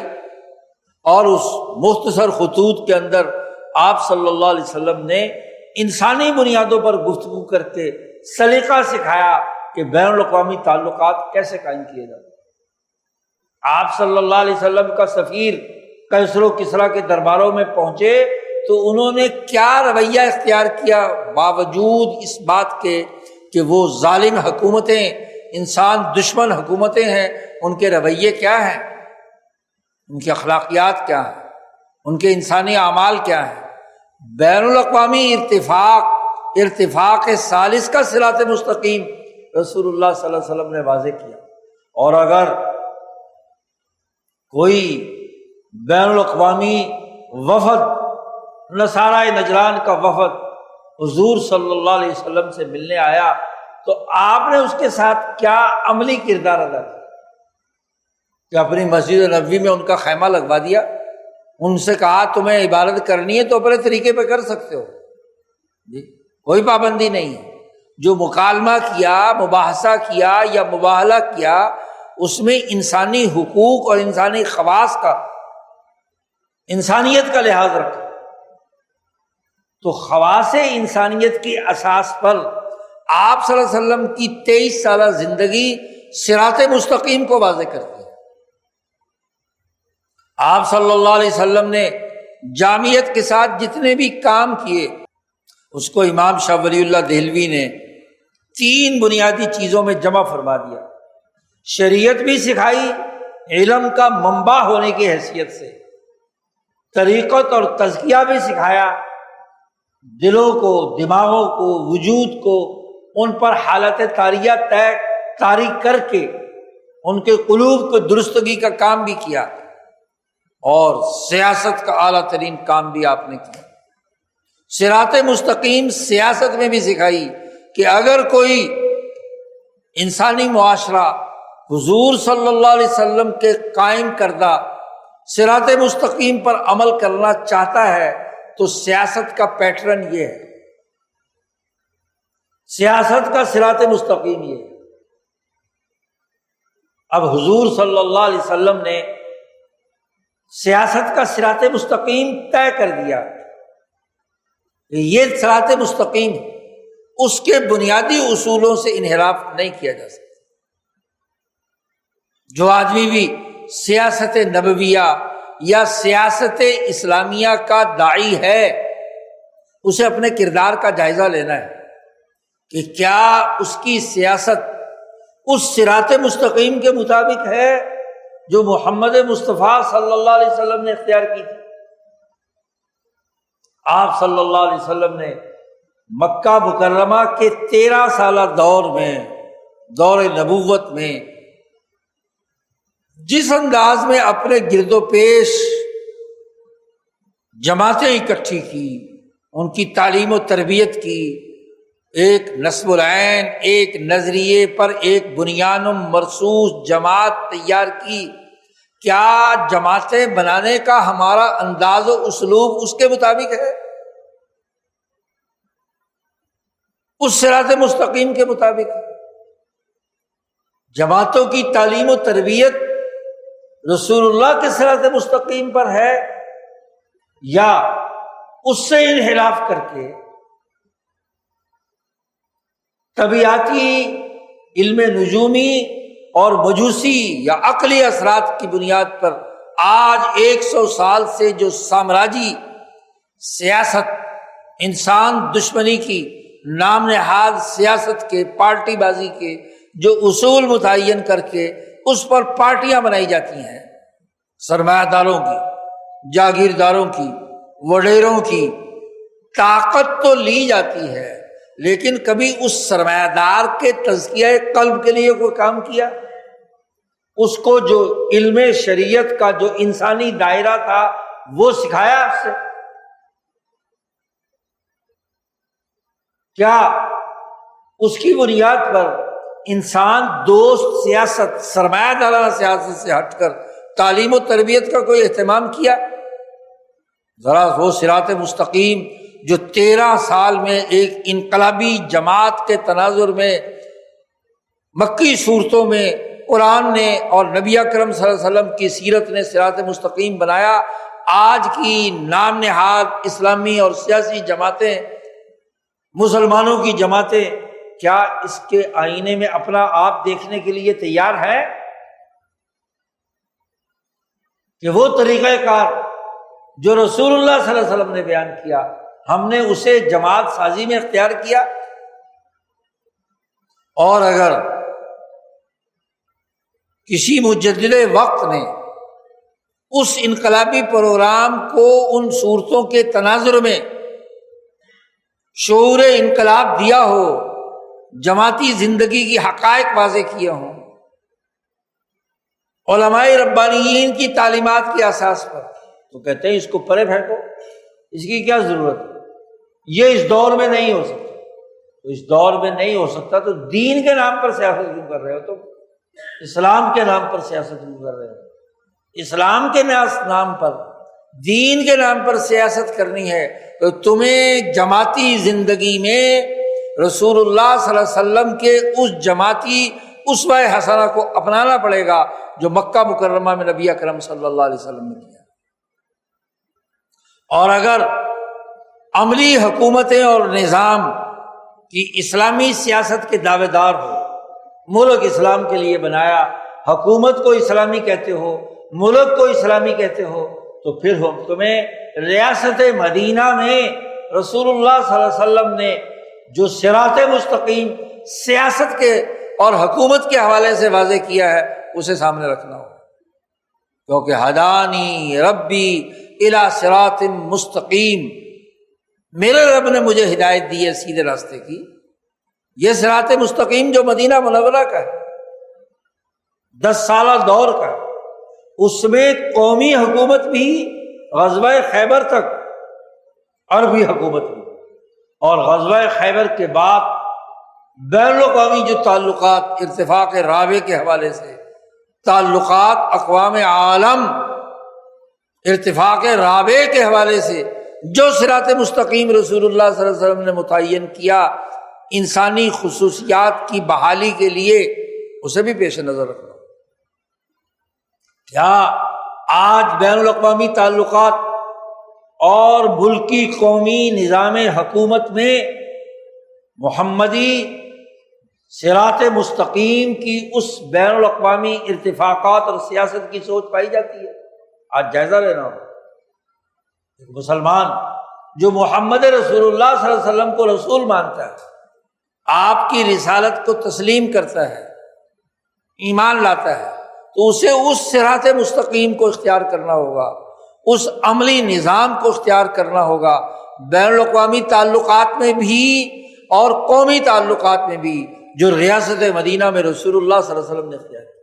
اور اس مختصر خطوط کے اندر آپ صلی اللہ علیہ وسلم نے انسانی بنیادوں پر گفتگو کر کے سلیقہ سکھایا کہ بین الاقوامی تعلقات کیسے قائم کیے جاتے۔ آپ صلی اللہ علیہ وسلم کا سفیر کیسر و کسریٰ کے درباروں میں پہنچے تو انہوں نے کیا رویہ اختیار کیا، باوجود اس بات کے کہ وہ ظالم حکومتیں، انسان دشمن حکومتیں ہیں، ان کے رویے کیا ہیں، ان کی اخلاقیات کیا ہیں، ان کے انسانی اعمال کیا ہیں۔ بین الاقوامی ارتفاق ثالث کا صراط مستقیم رسول اللہ صلی اللہ علیہ وسلم نے واضح کیا۔ اور اگر کوئی بین الاقوامی وفد، نصارہ نجران کا وفد حضور صلی اللہ علیہ وسلم سے ملنے آیا تو آپ نے اس کے ساتھ کیا عملی کردار ادا کیا کہ اپنی مسجد نبوی میں ان کا خیمہ لگوا دیا، ان سے کہا تمہیں عبادت کرنی ہے تو اپنے طریقے پہ کر سکتے ہو جی، کوئی پابندی نہیں ہے۔ جو مکالمہ کیا، مباحثہ کیا یا مباہلہ کیا اس میں انسانی حقوق اور انسانی خواص کا، انسانیت کا لحاظ رکھا، تو خواص انسانیت کی اساس پر آپ صلی اللہ علیہ وسلم کی 23 سالہ زندگی صراط مستقیم کو واضح کرتی ہے۔ آپ صلی اللہ علیہ وسلم نے جامعیت کے ساتھ جتنے بھی کام کیے اس کو امام شاہ ولی اللہ دہلوی نے 3 بنیادی چیزوں میں جمع فرما دیا۔ شریعت بھی سکھائی علم کا منبع ہونے کی حیثیت سے، طریقت اور تزکیہ بھی سکھایا، دلوں کو، دماغوں کو، وجود کو ان پر حالت طاریہ طاری کر کے ان کے قلوب کو درستگی کا کام بھی کیا، اور سیاست کا اعلیٰ ترین کام بھی آپ نے کیا۔ صراط مستقیم سیاست میں بھی سکھائی کہ اگر کوئی انسانی معاشرہ حضور صلی اللہ علیہ وسلم کے قائم کردہ صراط مستقیم پر عمل کرنا چاہتا ہے تو سیاست کا پیٹرن یہ ہے۔ سیاست کا صراط مستقیم یہ ہے۔ اب حضور صلی اللہ علیہ وسلم نے سیاست کا صراط مستقیم طے کر دیا کہ یہ صراط مستقیم، اس کے بنیادی اصولوں سے انحراف نہیں کیا جا سکتا۔ جو آدمی بھی سیاست نبویہ یا سیاست اسلامیہ کا داعی ہے، اسے اپنے کردار کا جائزہ لینا ہے کہ کیا اس کی سیاست اس صراط مستقیم کے مطابق ہے جو محمد مصطفیٰ صلی اللہ علیہ وسلم نے اختیار کی تھی۔ آپ صلی اللہ علیہ وسلم نے مکہ مکرمہ کے 13 سالہ دور میں، دور نبوت میں، جس انداز میں اپنے گرد و پیش جماعتیں اکٹھی کی، ان کی تعلیم و تربیت کی، ایک نصب العین، ایک نظریے پر ایک بنیان مرصوص جماعت تیار کی، کیا جماعتیں بنانے کا ہمارا انداز و اسلوب اس کے مطابق ہے؟ اس صراط مستقیم کے مطابق ہے؟ جماعتوں کی تعلیم و تربیت رسول اللہ کے صراط مستقیم پر ہے یا اس سے انحراف کر کے طبیعتی، علم نجومی اور مجوسی یا عقلی اثرات کی بنیاد پر آج 100 سال سے جو سامراجی سیاست، انسان دشمنی کی نام نہاد سیاست کے، پارٹی بازی کے جو اصول متعین کر کے اس پر پارٹیاں بنائی جاتی ہیں، سرمایہ داروں کی، جاگیرداروں کی، وڈیروں کی طاقت تو لی جاتی ہے، لیکن کبھی اس سرمایہ دار کے تزکیہ قلب کے لیے کوئی کام کیا؟ اس کو جو علم شریعت کا جو انسانی دائرہ تھا وہ سکھایا آپ سے؟ کیا اس کی بنیاد پر انسان دوست سیاست، سرمایہ دارانہ سیاست سے ہٹ کر تعلیم و تربیت کا کوئی اہتمام کیا؟ ذرا وہ صراط مستقیم جو 13 سال میں ایک انقلابی جماعت کے تناظر میں مکی صورتوں میں قرآن نے اور نبی اکرم صلی اللہ علیہ وسلم کی سیرت نے صراط مستقیم بنایا، آج کی نام نہاد اسلامی اور سیاسی جماعتیں، مسلمانوں کی جماعتیں، کیا اس کے آئینے میں اپنا آپ دیکھنے کے لیے تیار ہے کہ وہ طریقہ کار جو رسول اللہ صلی اللہ علیہ وسلم نے بیان کیا ہم نے اسے جماعت سازی میں اختیار کیا؟ اور اگر کسی مجدد وقت نے اس انقلابی پروگرام کو ان صورتوں کے تناظر میں شعور انقلاب دیا ہو، جماعتی زندگی کی حقائق واضح کیے ہوں، علماء ربانیین کی تعلیمات کے اساس پر، تو کہتے ہیں اس کو پرے پھینکو، اس کی کیا ضرورت ہے، یہ اس دور میں نہیں ہو سکتا۔ تو اس دور میں نہیں ہو سکتا تو دین کے نام پر سیاست کیوں کر رہے ہو؟ تم اسلام کے نام پر سیاست کیوں کر رہے ہو؟ اسلام کے نام پر، دین کے نام پر سیاست کرنی ہے تو تمہیں جماعتی زندگی میں رسول اللہ صلی اللہ علیہ وسلم کے اس جماعتی اسوہ حسنہ کو اپنانا پڑے گا جو مکہ مکرمہ میں نبی اکرم صلی اللہ علیہ وسلم نے کیا۔ اور اگر عملی حکومتیں اور نظام کی اسلامی سیاست کے دعوے دار ہو، ملک اسلام کے لیے بنایا، حکومت کو اسلامی کہتے ہو، ملک کو اسلامی کہتے ہو، تو پھر ہم تمہیں ریاست مدینہ میں رسول اللہ صلی اللہ علیہ وسلم نے جو صراط مستقیم سیاست کے اور حکومت کے حوالے سے واضح کیا ہے اسے سامنے رکھنا ہو، کیونکہ ہدانی ربی الی صراط مستقیم، میرے رب نے مجھے ہدایت دی ہے سیدھے راستے کی۔ یہ صراط مستقیم جو مدینہ منورہ کا ہے، 10 سالہ دور کا، اس میں قومی حکومت بھی غزوہ خیبر تک، عربی حکومت بھی، اور غزوہ خیبر کے بعد بین الاقوامی جو تعلقات، اتفاق رابع کے حوالے سے تعلقات اقوام عالم، اتفاق رابع کے حوالے سے جو صراط مستقیم رسول اللہ صلی اللہ علیہ وسلم نے متعین کیا، انسانی خصوصیات کی بحالی کے لیے اسے بھی پیش نظر رکھنا۔ کیا آج بین الاقوامی تعلقات اور ملکی قومی نظام حکومت میں محمدی صراط مستقیم کی اس بین الاقوامی ارتفاقات اور سیاست کی سوچ پائی جاتی ہے؟ آج جائزہ لینا ہو۔ ایک مسلمان جو محمد رسول اللہ صلی اللہ علیہ وسلم کو رسول مانتا ہے، آپ کی رسالت کو تسلیم کرتا ہے، ایمان لاتا ہے، تو اسے اس صراط مستقیم کو اختیار کرنا ہوگا، اس عملی نظام کو اختیار کرنا ہوگا، بین الاقوامی تعلقات میں بھی اور قومی تعلقات میں بھی، جو ریاست مدینہ میں رسول اللہ صلی اللہ علیہ وسلم نے اختیار کی۔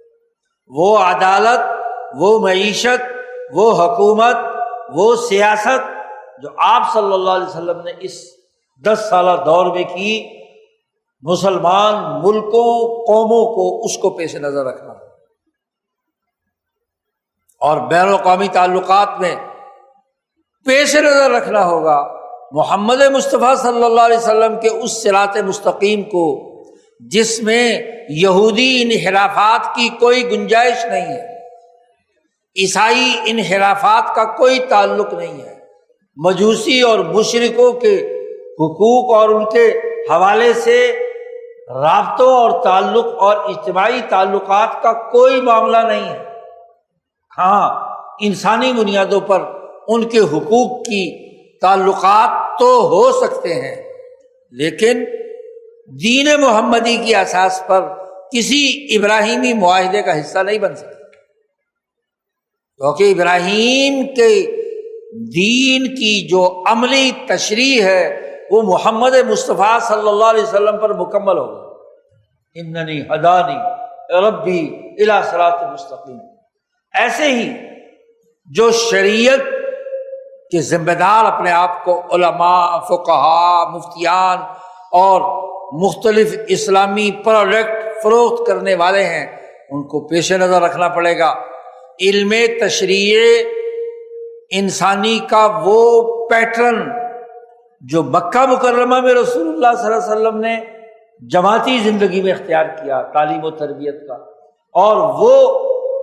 وہ عدالت، وہ معیشت، وہ حکومت، وہ سیاست جو آپ صلی اللہ علیہ وسلم نے اس 10 سالہ دور میں کی، مسلمان ملکوں قوموں کو اس کو پیش نظر رکھنا اور بین الاقوامی تعلقات میں پیش نظر رکھنا ہوگا محمد مصطفیٰ صلی اللہ علیہ وسلم کے اس صراط مستقیم کو جس میں یہودی انحرافات کی کوئی گنجائش نہیں ہے، عیسائی انحرافات کا کوئی تعلق نہیں ہے، مجوسی اور مشرکوں کے حقوق اور ان کے حوالے سے رابطوں اور تعلق اور اجتماعی تعلقات کا کوئی معاملہ نہیں ہے۔ ہاں، انسانی بنیادوں پر ان کے حقوق کی تعلقات تو ہو سکتے ہیں، لیکن دین محمدی کی اساس پر کسی ابراہیمی معاہدے کا حصہ نہیں بن سکتے، کیونکہ ابراہیم کے دین کی جو عملی تشریح ہے وہ محمد مصطفیٰ صلی اللہ علیہ وسلم پر مکمل ہوگا۔ اننی ہدانی ربی الی صراط مستقیم۔ ایسے ہی جو شریعت کے ذمہ دار اپنے آپ کو علماء، فقہاء، مفتیان اور مختلف اسلامی پروڈکٹ فروخت کرنے والے ہیں، ان کو پیش نظر رکھنا پڑے گا۔ علم تشریع انسانی کا وہ پیٹرن جو مکہ مکرمہ میں رسول اللہ صلی اللہ علیہ وسلم نے جماعتی زندگی میں اختیار کیا، تعلیم و تربیت کا، اور وہ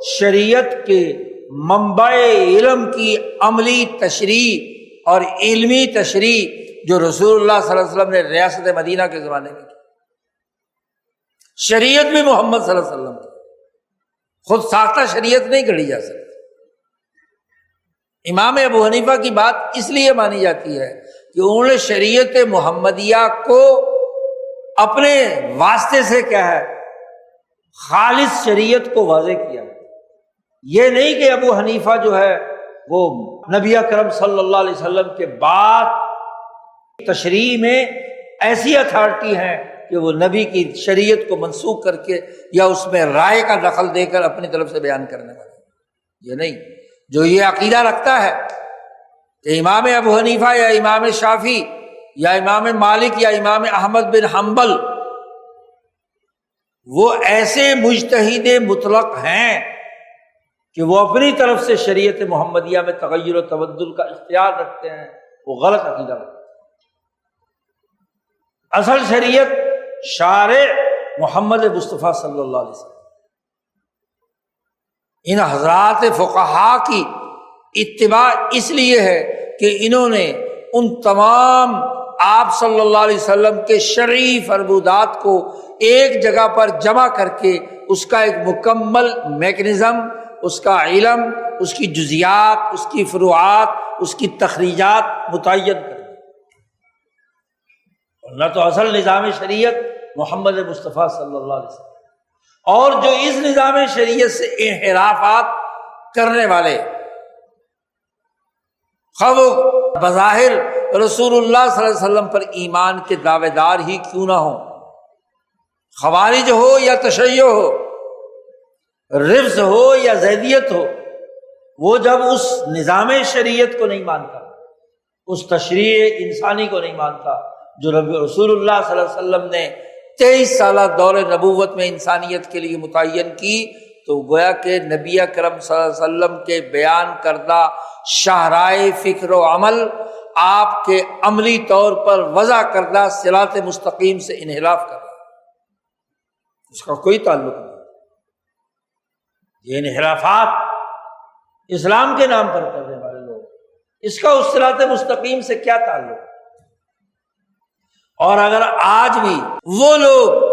شریعت کے منبع علم کی عملی تشریح اور علمی تشریح جو رسول اللہ صلی اللہ علیہ وسلم نے ریاست مدینہ کے زمانے میں کی۔ شریعت بھی محمد صلی اللہ علیہ وسلم کی، خود ساختہ شریعت نہیں گھڑی جا سکتی۔ امام ابو حنیفہ کی بات اس لیے مانی جاتی ہے کہ انہوں نے شریعت محمدیہ کو اپنے واسطے سے کیا ہے خالص شریعت کو واضح کیا۔ یہ نہیں کہ ابو حنیفہ جو ہے وہ نبی اکرم صلی اللہ علیہ وسلم کے بعد تشریح میں ایسی اتھارٹی ہیں کہ وہ نبی کی شریعت کو منسوخ کر کے یا اس میں رائے کا دخل دے کر اپنی طرف سے بیان کرنے والے۔ یہ نہیں، جو یہ عقیدہ رکھتا ہے کہ امام ابو حنیفہ یا امام شافعی یا امام مالک یا امام احمد بن حنبل وہ ایسے مجتہد مطلق ہیں کہ وہ اپنی طرف سے شریعت محمدیہ میں تغیر و تبدل کا اختیار رکھتے ہیں، وہ غلط عقیدہ رکھتے ہیں۔ اصل شریعت شارع محمد مصطفیٰ صلی اللہ علیہ وسلم۔ ان حضرات فقہا کی اتباع اس لیے ہے کہ انہوں نے ان تمام آپ صلی اللہ علیہ وسلم کے شرعی فرمودات کو ایک جگہ پر جمع کر کے اس کا ایک مکمل میکانزم، اس کا علم، اس کی جزیات، اس کی فروعات، اس کی تخریجات متعین کر دی۔ نہ تو اصل نظام شریعت محمد مصطفیٰ صلی اللہ علیہ وسلم، اور جو اس نظام شریعت سے انحرافات کرنے والے، خواہ وہ بظاہر رسول اللہ صلی اللہ علیہ وسلم پر ایمان کے دعوے دار ہی کیوں نہ ہوں، خوارج ہو یا تشیع ہو، رفض ہو یا زیدیت ہو، وہ جب اس نظام شریعت کو نہیں مانتا، اس تشریع انسانی کو نہیں مانتا جو رسول اللہ صلی اللہ علیہ وسلم نے 23 سالہ دور نبوت میں انسانیت کے لیے متعین کی، تو گویا کہ نبی اکرم صلی اللہ علیہ وسلم کے بیان کردہ شاہراہ فکر و عمل آپ کے عملی طور پر وضع کردہ صراط مستقیم سے انحراف کر رہا ہے، اس کا کوئی تعلق نہیں۔ یہ انحرافات اسلام کے نام پر کرنے والے لوگ، اس کا اس صراط مستقیم سے کیا تعلق؟ اور اگر آج بھی وہ لوگ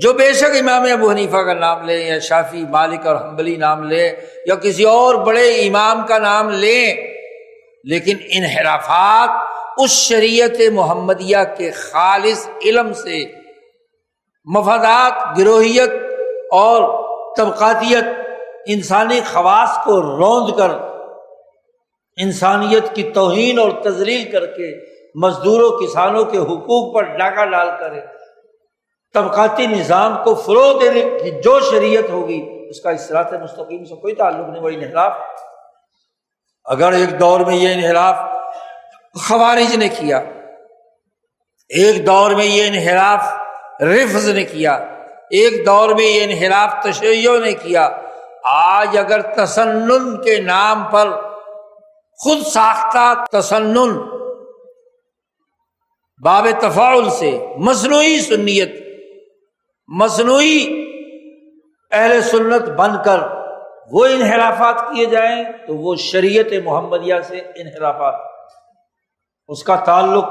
جو بے شک امام ابو حنیفہ کا نام لیں یا شافعی، مالک اور حنبلی نام لیں یا کسی اور بڑے امام کا نام لیں، لیکن انحرافات اس شریعت محمدیہ کے خالص علم سے مفادات، گروہیت اور طبقاتیت، انسانی خواص کو روند کر، انسانیت کی توہین اور تذلیل کر کے، مزدوروں کسانوں کے حقوق پر ڈاکہ ڈال کر طبقاتی نظام کو فروغ دینے کی جو شریعت ہوگی، اس کا اس صراط مستقیم سے کوئی تعلق نہیں، وہ انحراف۔ اگر ایک دور میں یہ انحراف خوارج نے کیا، ایک دور میں یہ انحراف رفض نے کیا، ایک دور میں یہ انحراف تشیع نے کیا، آج اگر تسنن کے نام پر خود ساختہ تسنن باب تفاعل سے مصنوعی سنیت، مصنوعی اہل سنت بن کر وہ انحرافات کیے جائیں تو وہ شریعت محمدیہ سے انحرافات، اس کا تعلق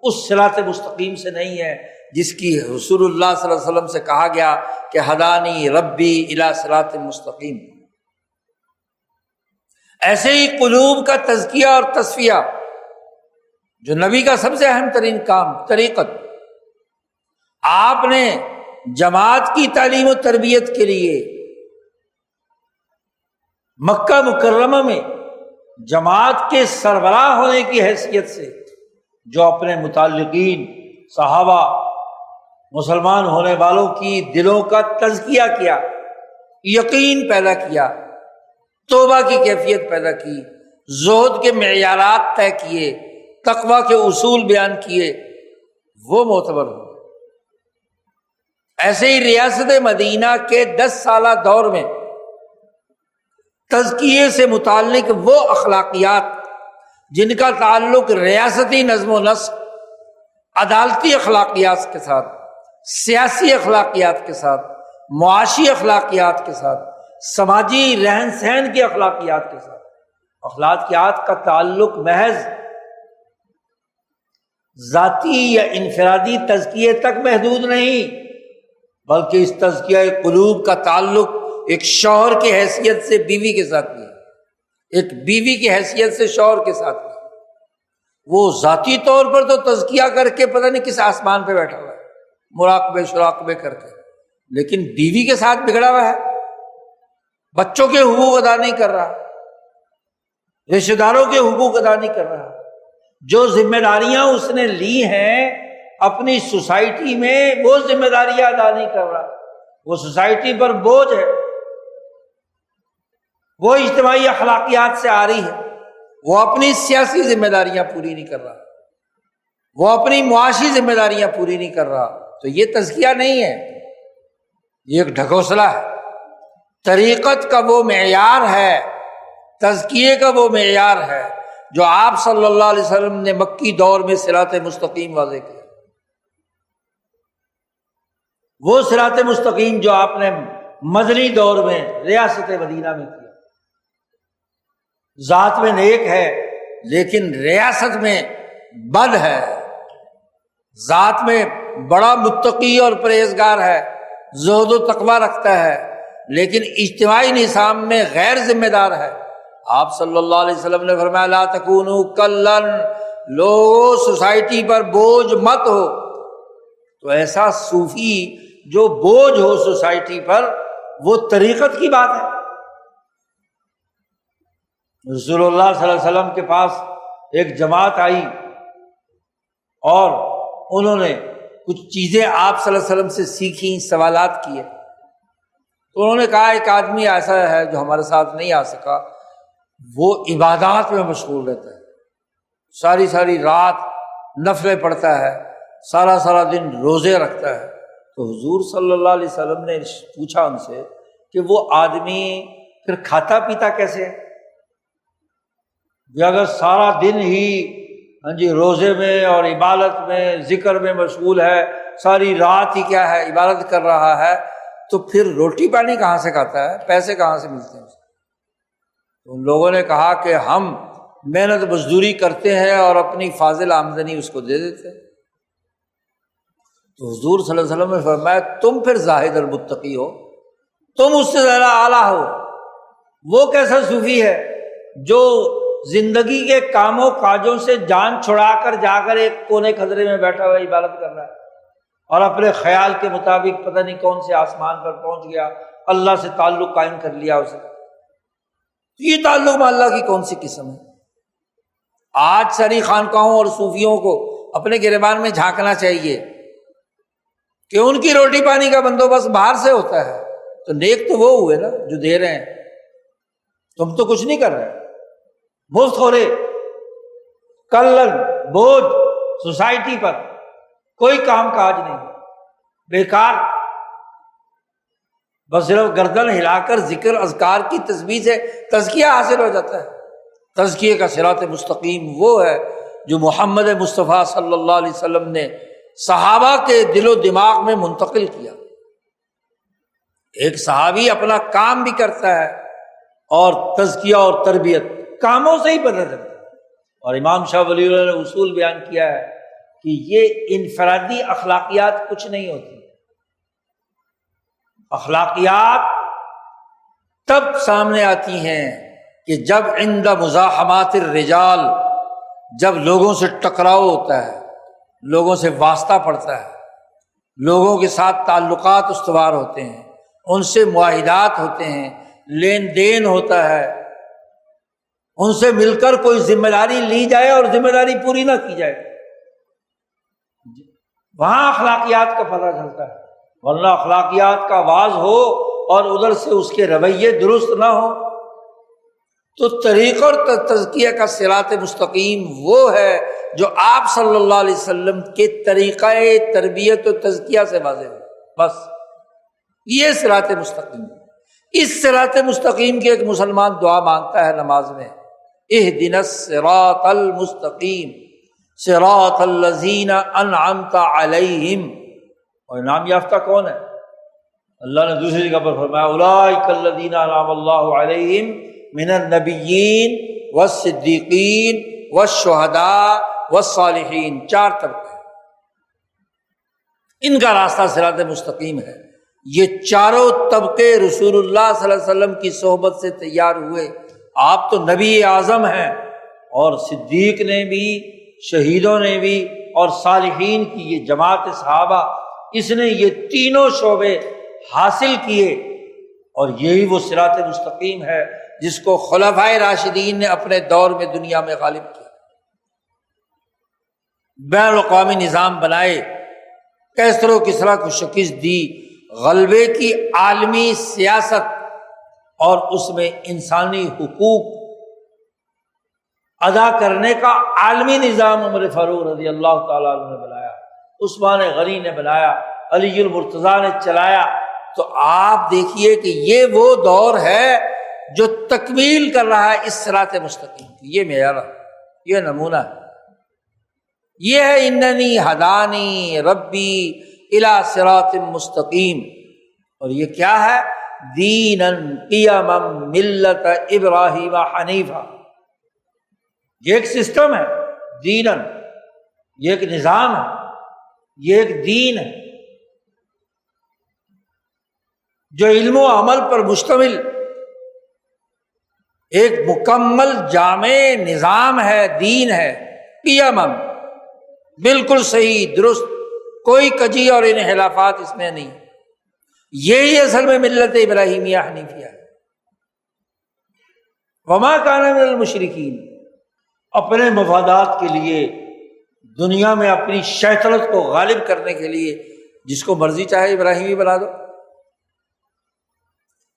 اس صراط مستقیم سے نہیں ہے جس کی رسول اللہ صلی اللہ علیہ وسلم سے کہا گیا کہ ہدانی ربی الی صراط مستقیم۔ ایسے ہی قلوب کا تزکیہ اور تصفیہ، جو نبی کا سب سے اہم ترین کام، طریقت، آپ نے جماعت کی تعلیم و تربیت کے لیے مکہ مکرمہ میں جماعت کے سربراہ ہونے کی حیثیت سے جو اپنے متعلقین صحابہ، مسلمان ہونے والوں کی دلوں کا تزکیہ کیا، یقین پیدا کیا، توبہ کی کیفیت پیدا کی، زہد کے معیارات طے کیے، تقویٰ کے اصول بیان کیے، وہ معتبر ہو۔ ایسے ہی ریاست مدینہ کے 10 سالہ دور میں تزکیے سے متعلق وہ اخلاقیات جن کا تعلق ریاستی نظم و نسق، عدالتی اخلاقیات کے ساتھ، سیاسی اخلاقیات کے ساتھ، معاشی اخلاقیات کے ساتھ، سماجی رہن سہن کی اخلاقیات کے ساتھ، اخلاقیات کا تعلق محض ذاتی یا انفرادی تزکیے تک محدود نہیں، بلکہ اس تزکیہ قلوب کا تعلق ایک شوہر کی حیثیت سے بیوی کے ساتھ بھی ہے، ایک بیوی کی حیثیت سے شوہر کے ساتھ بھی ہے۔ وہ ذاتی طور پر تو تزکیہ کر کے پتہ نہیں کس آسمان پہ بیٹھا ہوا ہے، مراقبے شراقبے کر کے، لیکن بیوی کے ساتھ بگڑا ہوا ہے، بچوں کے حقوق ادا نہیں کر رہا، رشتہ داروں کے حقوق ادا نہیں کر رہا، جو ذمہ داریاں اس نے لی ہیں اپنی سوسائٹی میں وہ ذمہ داریاں ادا نہیں کر رہا، وہ سوسائٹی پر بوجھ ہے، وہ اجتماعی اخلاقیات سے آ رہی ہے، وہ اپنی سیاسی ذمہ داریاں پوری نہیں کر رہا، وہ اپنی معاشی ذمہ داریاں پوری نہیں کر رہا، تو یہ تزکیہ نہیں ہے، یہ ایک ڈھکوسلا ہے۔ طریقت کا وہ معیار ہے، تزکیے کا وہ معیار ہے جو آپ صلی اللہ علیہ وسلم نے مکی دور میں صراط مستقیم واضح کیا، وہ صراط مستقیم جو آپ نے مدنی دور میں ریاست مدینہ میں کیا، ذات میں نیک ہے لیکن ریاست میں بد ہے، ذات میں بڑا متقی اور پرہیزگار ہے، زہد و تقویٰ رکھتا ہے، لیکن اجتماعی نظام میں غیر ذمہ دار ہے۔ آپ صلی اللہ علیہ وسلم نے فرمایا لا تکونوا کلن، لوگوں سوسائٹی پر بوجھ مت ہو۔ تو ایسا صوفی جو بوجھ ہو سوسائٹی پر، وہ طریقت کی بات ہے۔ رسول اللہ صلی اللہ علیہ وسلم کے پاس ایک جماعت آئی اور انہوں نے کچھ چیزیں آپ صلی اللہ علیہ وسلم سے سیکھیں، سوالات کیے، تو انہوں نے کہا ایک آدمی ایسا ہے جو ہمارے ساتھ نہیں آ سکا، وہ عبادات میں مشغول رہتا ہے، ساری ساری رات نفلیں پڑھتا ہے، سارا سارا دن روزے رکھتا ہے۔ تو حضور صلی اللہ علیہ وسلم نے پوچھا ان سے کہ وہ آدمی پھر کھاتا پیتا کیسے ہے؟ اگر سارا دن ہی ہاں جی روزے میں اور عبادت میں ذکر میں مشغول ہے، ساری رات ہی کیا ہے عبادت کر رہا ہے، تو پھر روٹی پانی کہاں سے کھاتا ہے، پیسے کہاں سے ملتے ہیں؟ تو ان لوگوں نے کہا کہ ہم محنت مزدوری کرتے ہیں اور اپنی فاضل آمدنی اس کو دے دیتے ہیں۔ تو حضور صلی اللہ علیہ وسلم نے فرمایا تم پھر زاہد اور متقی ہو، تم اس سے زیادہ اعلیٰ ہو۔ وہ کیسا صوفی ہے جو زندگی کے کاموں کاجوں سے جان چھڑا کر جا کر ایک کونے کھدرے میں بیٹھا ہوا عبادت کر رہا ہے اور اپنے خیال کے مطابق پتہ نہیں کون سے آسمان پر پہنچ گیا، اللہ سے تعلق قائم کر لیا اسے۔ یہ تعلق میں اللہ کی کون سی قسم ہے؟ آج ساری خانقاہوں اور صوفیوں کو اپنے گریبان میں جھانکنا چاہیے کہ ان کی روٹی پانی کا بندوبست باہر سے ہوتا ہے، تو نیک تو وہ ہوئے نا جو دے رہے ہیں، تم تو کچھ نہیں کر رہے، مفت ہو رہے، کلن بوجھ سوسائٹی پر، کوئی کام کاج نہیں، بیکار، بس صرف گردن ہلا کر ذکر اذکار کی تسبیح سے تزکیہ حاصل ہو جاتا ہے۔ تزکیے کا صراط مستقیم وہ ہے جو محمد مصطفیٰ صلی اللہ علیہ وسلم نے صحابہ کے دل و دماغ میں منتقل کیا۔ ایک صحابی اپنا کام بھی کرتا ہے اور تزکیہ اور تربیت کاموں سے ہی پتہ چلتا ہے۔ اور امام شاہ ولی اللہ نے اصول بیان کیا ہے کہ یہ انفرادی اخلاقیات کچھ نہیں ہوتی، اخلاقیات تب سامنے آتی ہیں کہ جب عند مزاحمات الرجال، جب لوگوں سے ٹکراؤ ہوتا ہے، لوگوں سے واسطہ پڑتا ہے، لوگوں کے ساتھ تعلقات استوار ہوتے ہیں، ان سے معاہدات ہوتے ہیں، لین دین ہوتا ہے، ان سے مل کر کوئی ذمہ داری لی جائے اور ذمہ داری پوری نہ کی جائے، وہاں اخلاقیات کا پتہ چلتا ہے۔ ورنہ اخلاقیات کا واز ہو اور ادھر سے اس کے رویے درست نہ ہو تو طریقہ اور تزکیہ کا صراط مستقیم وہ ہے جو آپ صلی اللہ علیہ وسلم کے طریقہ تربیت و تزکیہ سے واضح ہو۔ بس یہ صراط مستقیم، اس صراط مستقیم کی ایک مسلمان دعا مانگتا ہے نماز میں، اہدنا الصراط المستقیم صراط الذین انعمت علیہم۔ اور انعام یافتہ کون ہے؟ اللہ نے دوسری جگہ پر فرمایا اولئک الذین انعم اللہ علیہم من النبیین والصدیقین والشہداء والصالحین، 4 طبقے، ان کا راستہ صراط مستقیم ہے۔ یہ چاروں طبقے رسول اللہ صلی اللہ علیہ وسلم کی صحبت سے تیار ہوئے۔ آپ تو نبی اعظم ہیں، اور صدیق نے بھی، شہیدوں نے بھی، اور صالحین کی یہ جماعت صحابہ، اس نے یہ تینوں شعبے حاصل کیے، اور یہی وہ صراط مستقیم ہے جس کو خلفائے راشدین نے اپنے دور میں دنیا میں غالب کیا، بین الاقوامی نظام بنائے، کیسر و کسریٰ کو شکست دی، غلبے کی عالمی سیاست اور اس میں انسانی حقوق ادا کرنے کا عالمی نظام عمر فاروق رضی اللہ تعالیٰ عنہ نے بنایا، عثمان غنی نے بنایا، علی المرتضیٰ نے چلایا۔ تو آپ دیکھیے کہ یہ وہ دور ہے جو تکمیل کر رہا ہے اس صراط مستقیم کی۔ یہ معیار، یہ نمونہ ہے، یہ ہے اننی ہدانی ربی الی صراط مستقیم۔ اور یہ کیا ہے؟ دینا قیما ملت ابراہیم حنیفہ۔ یہ ایک سسٹم ہے، دینا، یہ ایک نظام ہے، یہ ایک دین ہے جو علم و عمل پر مشتمل ایک مکمل جامع نظام ہے، دین ہے، قیما، بالکل صحیح درست، کوئی کجی اور انحرافات اس میں نہیں۔ یہی اصل میں ملت ابراہیمیہ حنیفیہ ہے۔ وما کان من المشرکین، اپنے مفادات کے لیے، دنیا میں اپنی شیطنت کو غالب کرنے کے لیے جس کو مرضی چاہے ابراہیمی بنا دو،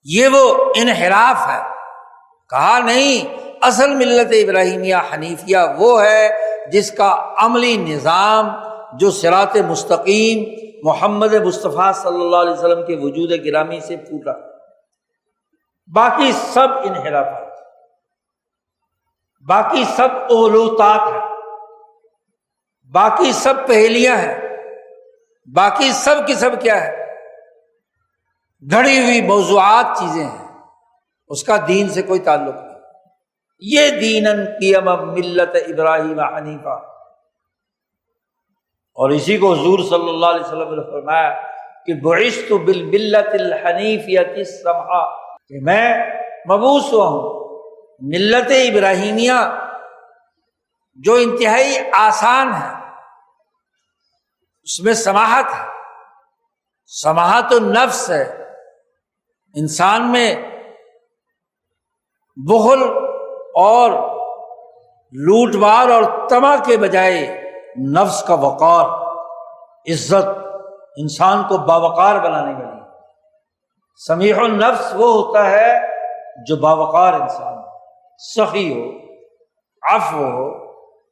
یہ وہ انحراف ہے۔ کہا نہیں، اصل ملت ابراہیمیہ حنیفیہ وہ ہے جس کا عملی نظام جو صراط مستقیم محمد مصطفیٰ صلی اللہ علیہ وسلم کے وجود گرامی سے پھوٹا، باقی سب انحرافات، باقی سب اغلوطات ہیں۔ باقی سب پہیلیاں ہیں، باقی سب کی سب کیا ہے؟ گھڑی ہوئی موضوعات چیزیں ہیں، اس کا دین سے کوئی تعلق نہیں۔ یہ دیناً قیما ملت ابراہیم حنیفہ، اور اسی کو حضور صلی اللہ علیہ وسلم نے فرمایا کہ بعثت بالملت الحنیفیۃ السمحہ، کہ میں مبعوث ہوا ہوں ملت ابراہیمیہ جو انتہائی آسان ہے، اس میں سماحت ہے، سماحت النفس ہے، انسان میں بخل اور لوٹ مار اور طمع کے بجائے نفس کا وقار، عزت، انسان کو باوقار بنانے والی۔ سمیح النفس وہ ہوتا ہے جو باوقار انسان ہو، سخی ہو، عفو ہو،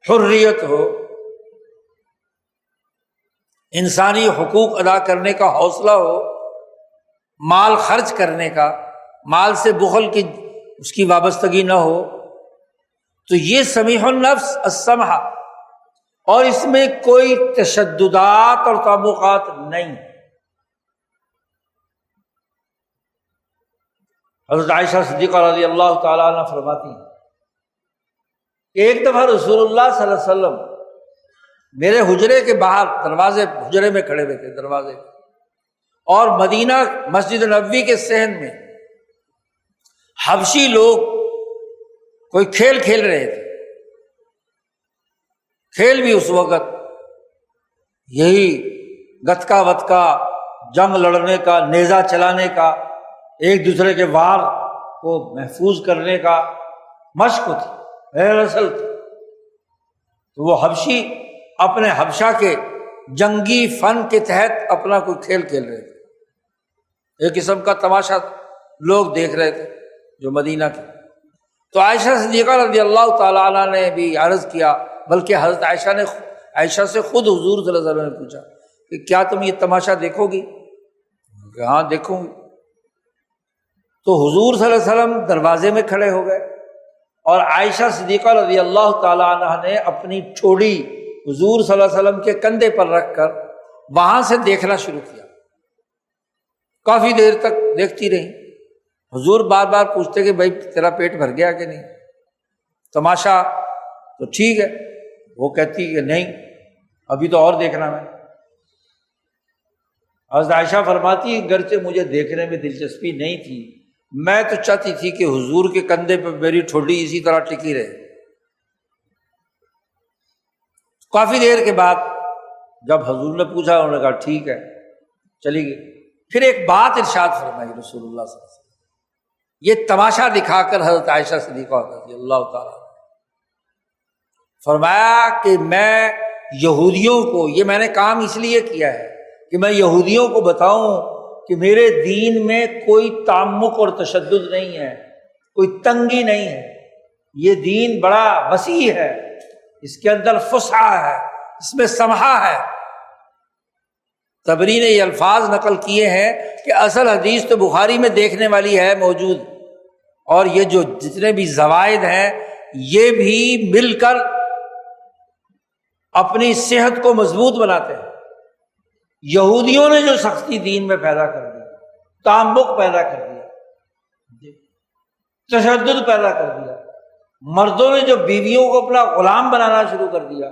حریت ہو، انسانی حقوق ادا کرنے کا حوصلہ ہو، مال خرچ کرنے کا، مال سے بخل کی اس کی وابستگی نہ ہو، تو یہ سمیح النفس السمحہ، اور اس میں کوئی تشددات اور تعمقات نہیں۔ حضرت عائشہ صدیقہ رضی اللہ تعالیٰ عنہ فرماتی ہیں کہ ایک دفعہ رسول اللہ صلی اللہ علیہ وسلم میرے حجرے کے باہر دروازے، حجرے میں کھڑے ہوئے تھے دروازے، اور مدینہ مسجد نبوی کے صحن میں حبشی لوگ کوئی کھیل کھیل رہے تھے۔ کھیل بھی اس وقت یہی گتکا وتکا، جنگ لڑنے کا، نیزہ چلانے کا، ایک دوسرے کے وار کو محفوظ کرنے کا مشق تھی، ریہرسل تھی۔ تو وہ حبشی اپنے حبشہ کے جنگی فن کے تحت اپنا کوئی کھیل کھیل رہے تھے، ایک قسم کا تماشا لوگ دیکھ رہے تھے جو مدینہ کے۔ تو عائشہ صدیقہ رضی اللہ تعالیٰ عنہ نے بھی عرض کیا، بلکہ حضرت عائشہ سے خود حضور صلی اللہ علیہ وسلم نے پوچھا کہ کیا تم یہ تماشا دیکھو گی؟ کہ ہاں دیکھوں گی۔ تو حضور صلی اللہ علیہ وسلم دروازے میں کھڑے ہو گئے، اور عائشہ صدیقہ رضی اللہ تعالیٰ عنہ نے اپنی ٹھوڑی حضور صلی اللہ علیہ وسلم کے کندھے پر رکھ کر وہاں سے دیکھنا شروع کیا۔ کافی دیر تک دیکھتی رہی۔ حضور بار بار پوچھتے کہ بھائی تیرا پیٹ بھر گیا کہ نہیں، تماشا تو ٹھیک ہے، وہ کہتی کہ نہیں ابھی تو اور دیکھنا میں۔ حضرت عائشہ فرماتی گرچہ مجھے دیکھنے میں دلچسپی نہیں تھی، میں تو چاہتی تھی کہ حضور کے کندھے پہ میری ٹھوڈی اسی طرح ٹکی رہے۔ کافی دیر کے بعد جب حضور نے پوچھا، انہوں نے کہا ٹھیک ہے، چلی گئی۔ پھر ایک بات ارشاد فرمائی رسول اللہ صلی اللہ علیہ وسلم، یہ تماشا دکھا کر حضرت عائشہ صدیقہ رضی اللہ تعالیٰ فرمایا کہ میں یہودیوں کو، یہ میں نے کام اس لیے کیا ہے کہ میں یہودیوں کو بتاؤں کہ میرے دین میں کوئی تعمق اور تشدد نہیں ہے، کوئی تنگی نہیں ہے، یہ دین بڑا وسیع ہے، اس کے اندر فسعہ ہے، اس میں سمحہ ہے۔ طبری نے یہ الفاظ نقل کیے ہیں کہ اصل حدیث تو بخاری میں دیکھنے والی ہے موجود، اور یہ جو جتنے بھی زوائد ہیں یہ بھی مل کر اپنی صحت کو مضبوط بناتے ہیں۔ یہودیوں نے جو سختی دین میں پیدا کر دی، تعمق پیدا کر دیا، تشدد پیدا کر دیا، مردوں نے جو بیویوں کو اپنا غلام بنانا شروع کر دیا،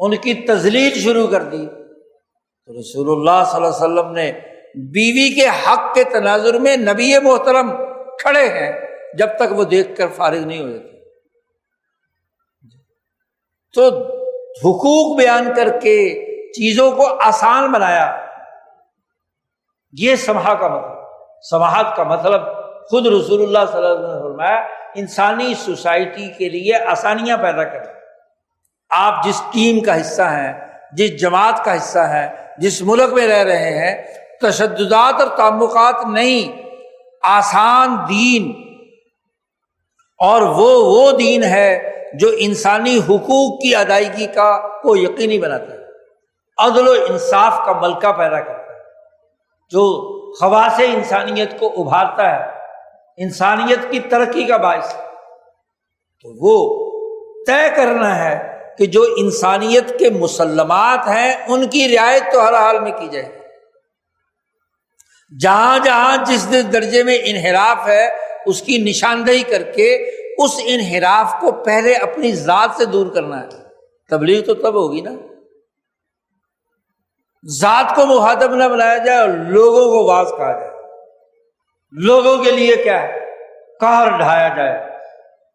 ان کی تذلیل شروع کر دی، تو رسول اللہ صلی اللہ علیہ وسلم نے بیوی کے حق کے تناظر میں نبی محترم کھڑے ہیں جب تک وہ دیکھ کر فارغ نہیں ہو جاتے۔ تو حقوق بیان کر کے چیزوں کو آسان بنایا، یہ سماحت کا مطلب۔ سماحت کا مطلب خود رسول اللہ صلی اللہ علیہ وسلم نے فرمایا انسانی سوسائٹی کے لیے آسانیاں پیدا کریں۔ آپ جس ٹیم کا حصہ ہیں، جس جماعت کا حصہ ہیں، جس ملک میں رہ رہے ہیں، تشددات اور تعمقات نہیں، آسان دین، اور وہ دین ہے جو انسانی حقوق کی ادائیگی کو یقینی بناتا ہے، عدل و انصاف کا ملکہ پیدا کرتا ہے، جو خواص انسانیت کو ابھارتا ہے، انسانیت کی ترقی کا باعث ہے۔ تو وہ طے کرنا ہے کہ جو انسانیت کے مسلمات ہیں ان کی رعایت تو ہر حال میں کی جائے، جہاں جہاں جس درجے میں انحراف ہے اس کی نشاندہی کر کے اس انحراف کو پہلے اپنی ذات سے دور کرنا ہے۔ تبلیغ تو تب ہوگی نا ذات کو مخاطب نہ بنایا جائے اور لوگوں کو واعظ کہا جائے، لوگوں کے لیے کیا ہے قہر ڈھایا جائے،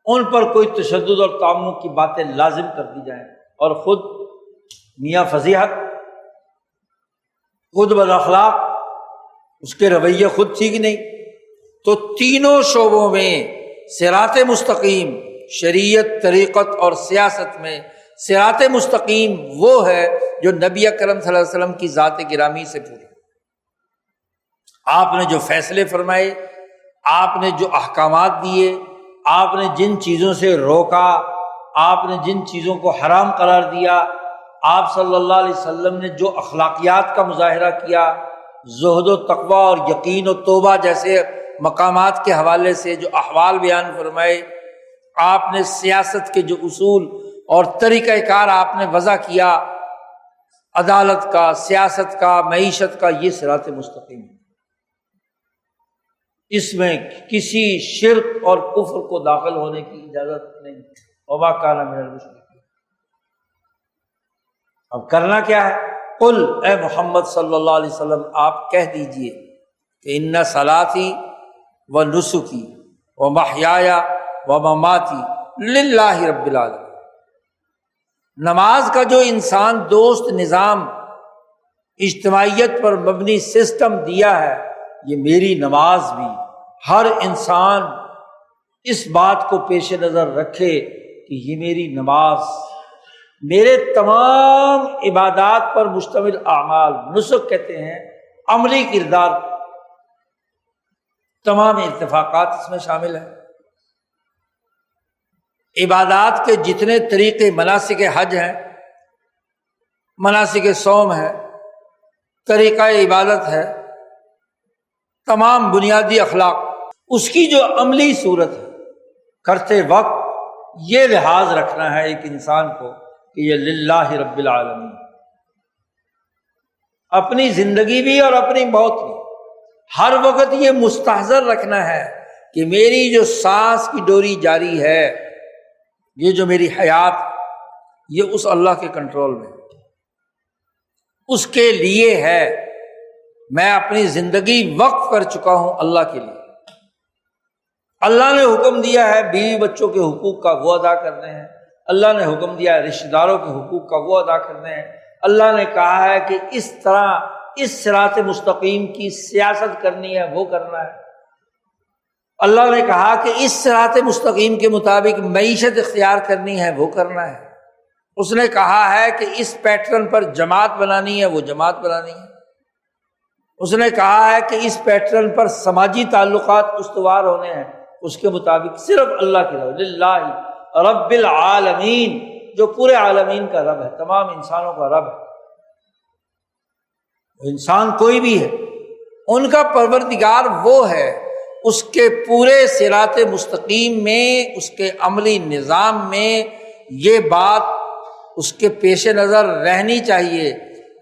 ان پر کوئی تشدد اور تعمق کی باتیں لازم کر دی جائیں، اور خود میاں فضیحت، خود بد اخلاق، اس کے رویے خود ٹھیک نہیں۔ تو تینوں شعبوں میں صراط مستقیم، شریعت، طریقت اور سیاست میں صراط مستقیم وہ ہے جو نبی اکرم صلی اللہ علیہ وسلم کی ذات گرامی سے پوری۔ آپ نے جو فیصلے فرمائے، آپ نے جو احکامات دیے، آپ نے جن چیزوں سے روکا، آپ نے جن چیزوں کو حرام قرار دیا، آپ صلی اللہ علیہ وسلم نے جو اخلاقیات کا مظاہرہ کیا، زہد و تقوی اور یقین و توبہ جیسے مقامات کے حوالے سے جو احوال بیان فرمائے، آپ نے سیاست کے جو اصول اور طریقہ کار آپ نے وضع کیا، عدالت کا، سیاست کا، معیشت کا، یہ صراط مستقیم ہے۔ اس میں کسی شرک اور کفر کو داخل ہونے کی اجازت نہیں، وما کان من المشرکین۔ اب کرنا کیا ہے؟ قل، اے محمد صلی اللہ علیہ وسلم آپ کہہ دیجئے کہ ان صلاتی و نسکی و محیای و مماتی للہ رب العالمین۔ نماز کا جو انسان دوست نظام، اجتماعیت پر مبنی سسٹم دیا ہے، یہ میری نماز بھی ہر انسان اس بات کو پیش نظر رکھے کہ یہ میری نماز میرے تمام عبادات پر مشتمل اعمال، نسک کہتے ہیں عملی کردار، تمام اتفاقات اس میں شامل ہیں۔ عبادات کے جتنے طریقے، مناسک حج ہیں، مناسک صوم ہے، طریقہ عبادت ہے، تمام بنیادی اخلاق، اس کی جو عملی صورت ہے کرتے وقت یہ لحاظ رکھنا ہے ایک انسان کو کہ یہ للہ رب العالمین، اپنی زندگی بھی اور اپنی موت بھی ہر وقت یہ مستحضر رکھنا ہے کہ میری جو سانس کی ڈوری جاری ہے، یہ جو میری حیات، یہ اس اللہ کے کنٹرول میں، اس کے لیے ہے، میں اپنی زندگی وقف کر چکا ہوں اللہ کے لیے۔ اللہ نے حکم دیا ہے بیوی بچوں کے حقوق کا وہ ادا کرنے ہیں، اللہ نے حکم دیا ہے رشتہ داروں کے حقوق کا وہ ادا کرنے ہیں، اللہ نے کہا ہے کہ اس طرح اس صراط مستقیم کی سیاست کرنی ہے وہ کرنا ہے، اللہ نے کہا کہ اس صراط مستقیم کے مطابق معیشت اختیار کرنی ہے وہ کرنا ہے، اس نے کہا ہے کہ اس پیٹرن پر جماعت بنانی ہے وہ جماعت بنانی ہے، اس نے کہا ہے کہ اس پیٹرن پر سماجی تعلقات استوار ہونے ہیں، اس کے مطابق صرف اللہ کی رب، للہ رب العالمین، جو پورے عالمین کا رب ہے، تمام انسانوں کا رب ہے، انسان کوئی بھی ہے ان کا پروردگار وہ ہے، اس کے پورے صراط مستقیم میں، اس کے عملی نظام میں یہ بات اس کے پیش نظر رہنی چاہیے۔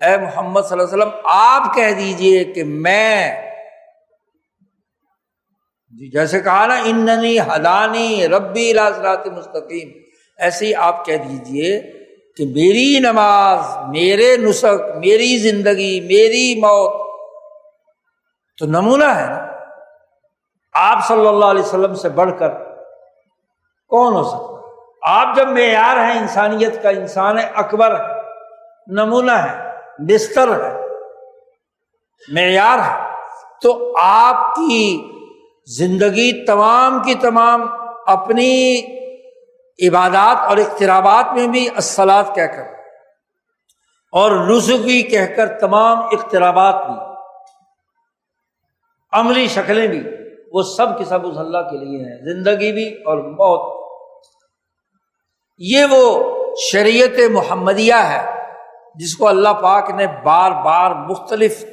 اے محمد صلی اللہ علیہ وسلم آپ کہہ دیجئے کہ میں، جیسے کہا نا اننی ہدانی ربی الی صراط مستقیم، ایسے ہی آپ کہہ دیجئے کہ میری نماز، میرے نسک، میری زندگی، میری موت تو نمونہ ہے نا، آپ صلی اللہ علیہ وسلم سے بڑھ کر کون ہو سکتا ہے؟ آپ جب معیار ہیں انسانیت کا، انسان اکبر ہے، نمونہ ہے، بستر ہے، معیار ہے، تو آپ کی زندگی تمام کی تمام اپنی عبادات اور اقترابات میں بھی الصلاۃ کہہ کر اور نسکی کہہ کر تمام اقترابات بھی، عملی شکلیں بھی، وہ سب کے سب اس اللہ کے لیے ہیں، زندگی بھی اور موت۔ یہ وہ شریعت محمدیہ ہے جس کو اللہ پاک نے بار بار مختلف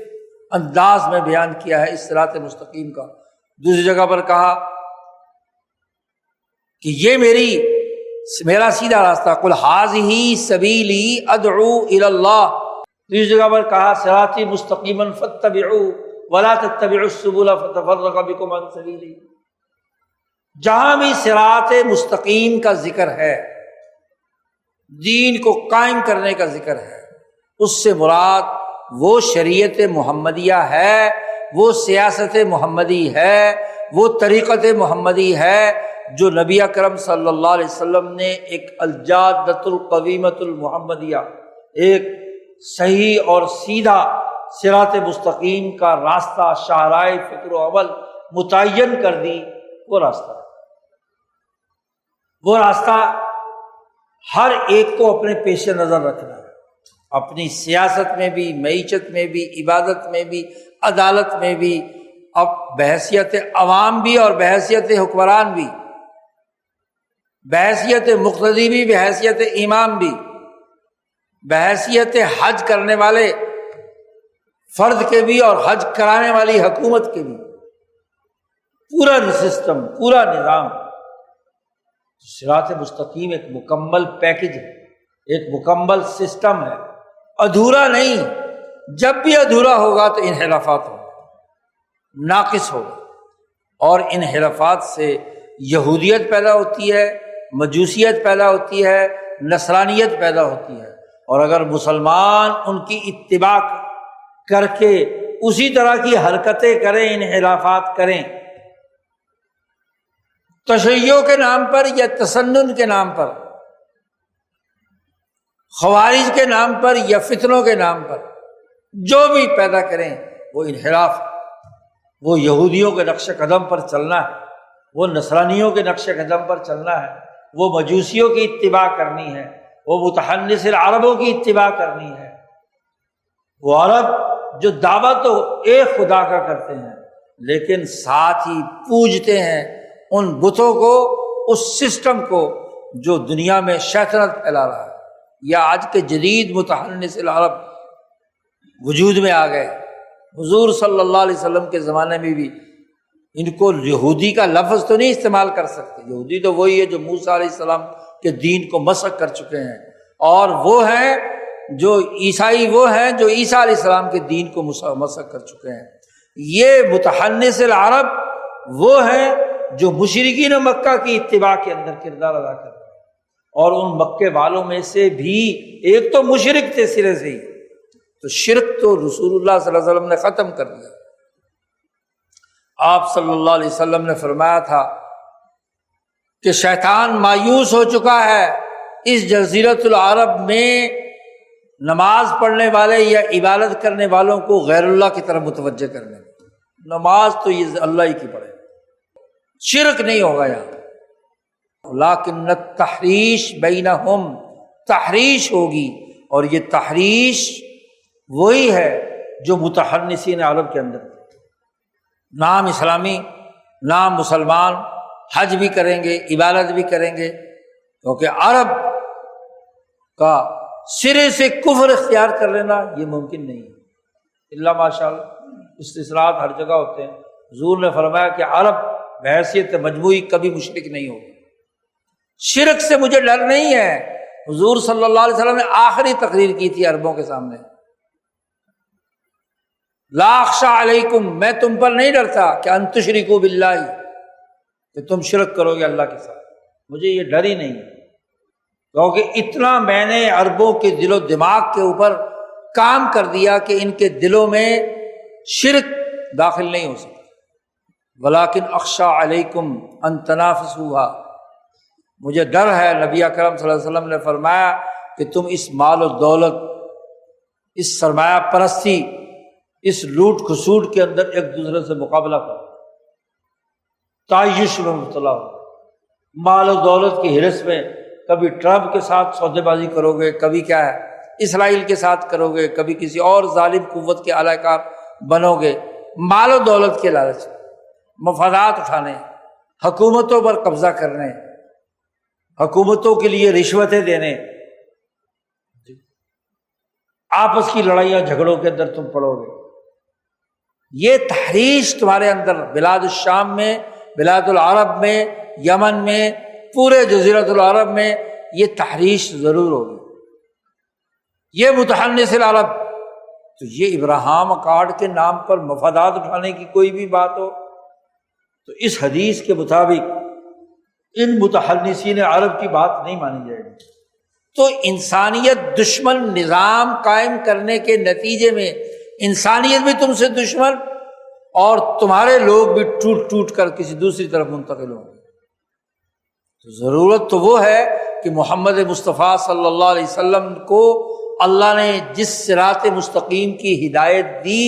انداز میں بیان کیا ہے، اس صراط مستقیم کا۔ دوسری جگہ پر کہا کہ یہ میری میرا سیدھا راستہ، قل ھذہ سبیلی ادعو الی اللہ، دوسری جگہ پر کہا صراطی مستقیما فاتبعوہ ولا تتبعوا السبل فتفرق بکم عن سبیلہ۔ جہاں بھی صراط مستقیم کا ذکر ہے، دین کو قائم کرنے کا ذکر ہے، اس سے مراد وہ شریعت محمدیہ ہے، وہ سیاست محمدی ہے، وہ طریقت محمدی ہے جو نبی اکرم صلی اللہ علیہ وسلم نے ایک الجادۃ القویمۃ المحمدیہ، ایک صحیح اور سیدھا صراط مستقیم کا راستہ، شاہراہ فکر و عمل متعین کر دی۔ وہ راستہ ہر ایک کو اپنے پیش نظر رکھنا ہے، اپنی سیاست میں بھی، معیشت میں بھی، عبادت میں بھی، عدالت میں بھی، اب بحیثیت عوام بھی اور بحیثیت حکمران بھی، بحیثیت مقتدی بھی، بحیثیت امام بھی، بحیثیت حج کرنے والے فرد کے بھی اور حج کرانے والی حکومت کے بھی، پورا سسٹم، پورا نظام۔ صراط مستقیم ایک مکمل پیکج ہے، ایک مکمل سسٹم ہے، ادھورا نہیں۔ جب بھی ادھورا ہوگا تو انحرافات ہوگا، ناقص ہوگا، اور انحرافات سے یہودیت پیدا ہوتی ہے، مجوسیت پیدا ہوتی ہے، نصرانیت پیدا ہوتی ہے۔ اور اگر مسلمان ان کی اتباع کر کے اسی طرح کی حرکتیں کریں، انحرافات کریں، تشیع کے نام پر یا تسنن کے نام پر، خوارج کے نام پر یا فتنوں کے نام پر، جو بھی پیدا کریں وہ انحراف، وہ یہودیوں کے نقش قدم پر چلنا ہے، وہ نصرانیوں کے نقش قدم پر چلنا ہے، وہ مجوسیوں کی اتباع کرنی ہے، وہ متحنث العربوں کی اتباع کرنی ہے۔ وہ عرب جو دعویٰ تو ایک خدا کا کرتے ہیں لیکن ساتھ ہی پوجتے ہیں ان بتوں کو، اس سسٹم کو جو دنیا میں شیطنت پھیلا رہا ہے، یا آج کے جدید متحنث العرب وجود میں آ گئے۔ حضور صلی اللہ علیہ وسلم کے زمانے میں بھی ان کو یہودی کا لفظ تو نہیں استعمال کر سکتے، یہودی تو وہی ہے جو موسیٰ علیہ السلام کے دین کو مسخ کر چکے ہیں، اور وہ ہیں جو عیسائی، وہ ہیں جو عیسیٰ علیہ السلام کے دین کو مسخ کر چکے ہیں۔ یہ متحنث العرب وہ ہیں جو مشرکین مکہ کی اتباع کے اندر کردار ادا کرتے ہیں، اور ان مکے والوں میں سے بھی ایک تو مشرک تھے سرے سے ہی، تو شرک تو رسول اللہ صلی اللہ علیہ وسلم نے ختم کر دیا۔ آپ صلی اللہ علیہ وسلم نے فرمایا تھا کہ شیطان مایوس ہو چکا ہے اس جزیرۃ العرب میں نماز پڑھنے والے یا عبادت کرنے والوں کو غیر اللہ کی طرف متوجہ کرنے میں۔ نماز تو یہ اللہ ہی کی پڑھے، شرک نہیں ہوگا یہاں، لیکن التحریش بینہم، تحریش ہوگی، اور یہ تحریش وہی ہے جو متحنثین عرب کے اندر تھی۔ نام اسلامی، نام مسلمان، حج بھی کریں گے، عبادت بھی کریں گے، کیونکہ عرب کا سرے سے کفر اختیار کر لینا یہ ممکن نہیں ہے، اللہ ماشاء اللہ، استثناءات ہر جگہ ہوتے ہیں۔ حضور نے فرمایا کہ عرب بحیثیت مجموعی کبھی مشرک نہیں ہوگی۔ شرک سے مجھے ڈر نہیں ہے، حضور صلی اللہ علیہ وسلم نے آخری تقریر کی تھی عربوں کے سامنے، لا اخشی علیکم، میں تم پر نہیں ڈرتا کہ ان تشرکوا باللہ، کہ تم شرک کرو گے اللہ کے ساتھ، مجھے یہ ڈر ہی نہیں ہے، کیونکہ اتنا میں نے عربوں کے دل و دماغ کے اوپر کام کر دیا کہ ان کے دلوں میں شرک داخل نہیں ہو سکتا۔ ولیکن اخشی علیکم ان تنافسوها، مجھے ڈر ہے، نبی اکرم صلی اللہ علیہ وسلم نے فرمایا کہ تم اس مال و دولت، اس سرمایہ پرستی، اس لوٹ کھسوٹ کے اندر ایک دوسرے سے مقابلہ کرو، تعیش میں مبتلا ہو، مال و دولت کی ہرس میں کبھی ٹرمپ کے ساتھ سودے بازی کرو گے، کبھی کیا ہے اسرائیل کے ساتھ کرو گے، کبھی کسی اور ظالم قوت کے اعلی کار بنو گے، مال و دولت کے لالچ، مفادات اٹھانے، حکومتوں پر قبضہ کرنے، حکومتوں کے لیے رشوتیں دینے، آپس کی لڑائیاں جھگڑوں کے اندر تم پڑو گے۔ یہ تحریش تمہارے اندر بلاد الشام میں، بلاد العرب میں، یمن میں، پورے جزیرۃ العرب میں یہ تحریش ضرور ہوگی، یہ متحنث العرب۔ تو یہ ابراہیم اکارڈ کے نام پر مفادات اٹھانے کی کوئی بھی بات ہو تو اس حدیث کے مطابق ان متحنثین عرب کی بات نہیں مانی جائے گی۔ تو انسانیت دشمن نظام قائم کرنے کے نتیجے میں انسانیت بھی تم سے دشمن اور تمہارے لوگ بھی ٹوٹ ٹوٹ کر کسی دوسری طرف منتقل ہوں گے۔ تو ضرورت تو وہ ہے کہ محمد مصطفیٰ صلی اللہ علیہ وسلم کو اللہ نے جس صراط مستقیم کی ہدایت دی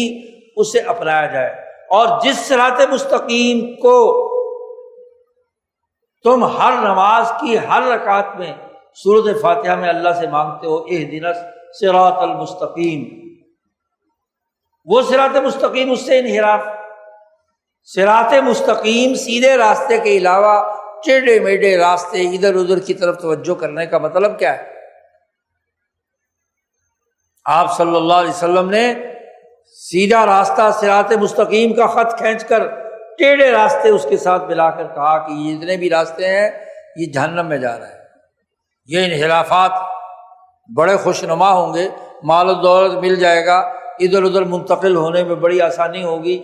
اسے اپنایا جائے، اور جس صراط مستقیم کو تم ہر نماز کی ہر رکعت میں سورۃ فاتحہ میں اللہ سے مانگتے ہو اہدنا الصراط المستقیم، وہ صراط مستقیم اس سے انحراف۔ صراط مستقیم سیدھے راستے کے علاوہ ٹیڑھے میڑھے راستے ادھر ادھر کی طرف توجہ کرنے کا مطلب کیا ہے؟ آپ صلی اللہ علیہ وسلم نے سیدھا راستہ صراط مستقیم کا خط کھینچ کر ٹیڑھے راستے اس کے ساتھ ملا کر کہا کہ یہ جتنے بھی راستے ہیں یہ جہنم میں جا رہا ہے۔ یہ انحرافات بڑے خوش نما ہوں گے، مال و دولت مل جائے گا، ادھر ادھر منتقل ہونے میں بڑی آسانی ہوگی۔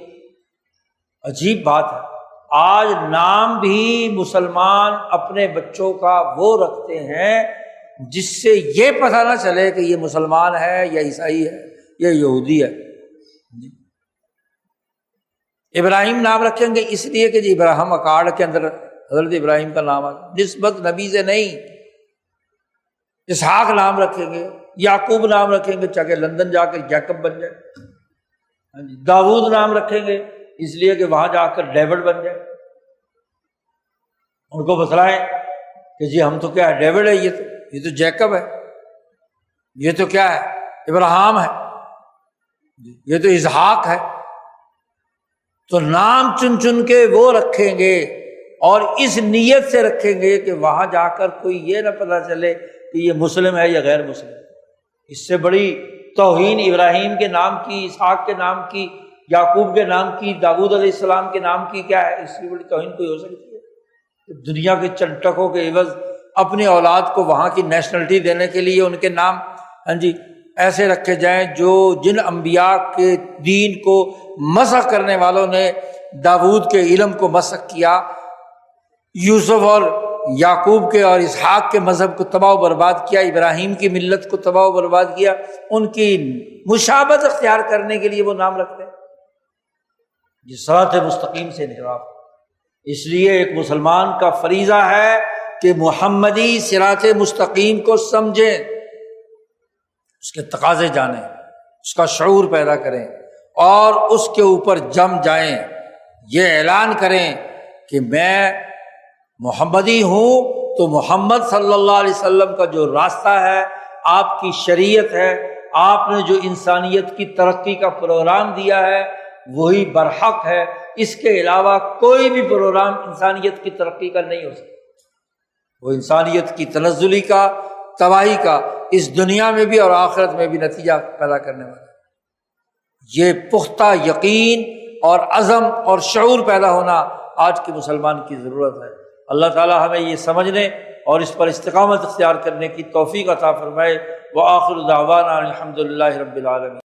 عجیب بات ہے، آج نام بھی مسلمان اپنے بچوں کا وہ رکھتے ہیں جس سے یہ پتہ نہ چلے کہ یہ مسلمان ہے یا عیسائی ہے یا یہودی ہے۔ ابراہیم نام رکھیں گے اس لیے کہ ابراہیم اکارڈ کے اندر حضرت ابراہیم کا نام ہے، نسبت نبی سے نہیں۔ اسحاق نام رکھیں گے، یعقوب نام رکھیں گے چاہے لندن جا کر جیکب بن جائے۔ داؤد نام رکھیں گے اس لیے کہ وہاں جا کر ڈیوڈ بن جائے۔ ان کو بتلائیں کہ جی ہم تو کیا ہے، ڈیوڈ ہے، یہ تو جیکب ہے، یہ تو کیا ہے، ابراہیم ہے، یہ تو اسحاق ہے۔ تو نام چن چن کے وہ رکھیں گے اور اس نیت سے رکھیں گے کہ وہاں جا کر کوئی یہ نہ پتہ چلے کہ یہ مسلم ہے یا غیر مسلم۔ اس سے بڑی توہین ابراہیم کے نام کی، اسحاق کے نام کی، یعقوب کے نام کی، داؤد علیہ السلام کے نام کی کیا ہے؟ اس سے بڑی توہین کوئی ہو سکتی ہے؟ دنیا کے چنٹکوں کے عوض اپنی اولاد کو وہاں کی نیشنلٹی دینے کے لیے ان کے نام ایسے رکھے جائیں جو جن انبیاء کے دین کو مسخ کرنے والوں نے داؤد کے علم کو مسخ کیا، یوسف اور یعقوب کے اور اسحاق کے مذہب کو تباہ و برباد کیا، ابراہیم کی ملت کو تباہ و برباد کیا، ان کی مشابہت اختیار کرنے کے لیے وہ نام رکھتے ہیں۔ یہ صراط مستقیم سے انحراف۔ اس لیے ایک مسلمان کا فریضہ ہے کہ محمدی صراط مستقیم کو سمجھیں، اس کے تقاضے جانیں، اس کا شعور پیدا کریں اور اس کے اوپر جم جائیں، یہ اعلان کریں کہ میں محمدی ہوں تو محمد صلی اللہ علیہ وسلم کا جو راستہ ہے، آپ کی شریعت ہے، آپ نے جو انسانیت کی ترقی کا پروگرام دیا ہے وہی برحق ہے، اس کے علاوہ کوئی بھی پروگرام انسانیت کی ترقی کا نہیں ہو سکتا۔ وہ انسانیت کی تنزلی کا، تباہی کا، اس دنیا میں بھی اور آخرت میں بھی نتیجہ پیدا کرنے والا ہے۔ یہ پختہ یقین اور عزم اور شعور پیدا ہونا آج کے مسلمان کی ضرورت ہے۔ اللہ تعالی ہمیں یہ سمجھنے اور اس پر استقامت اختیار کرنے کی توفیق عطا فرمائے۔ وآخر دعوانا الحمد للہ رب العالمین۔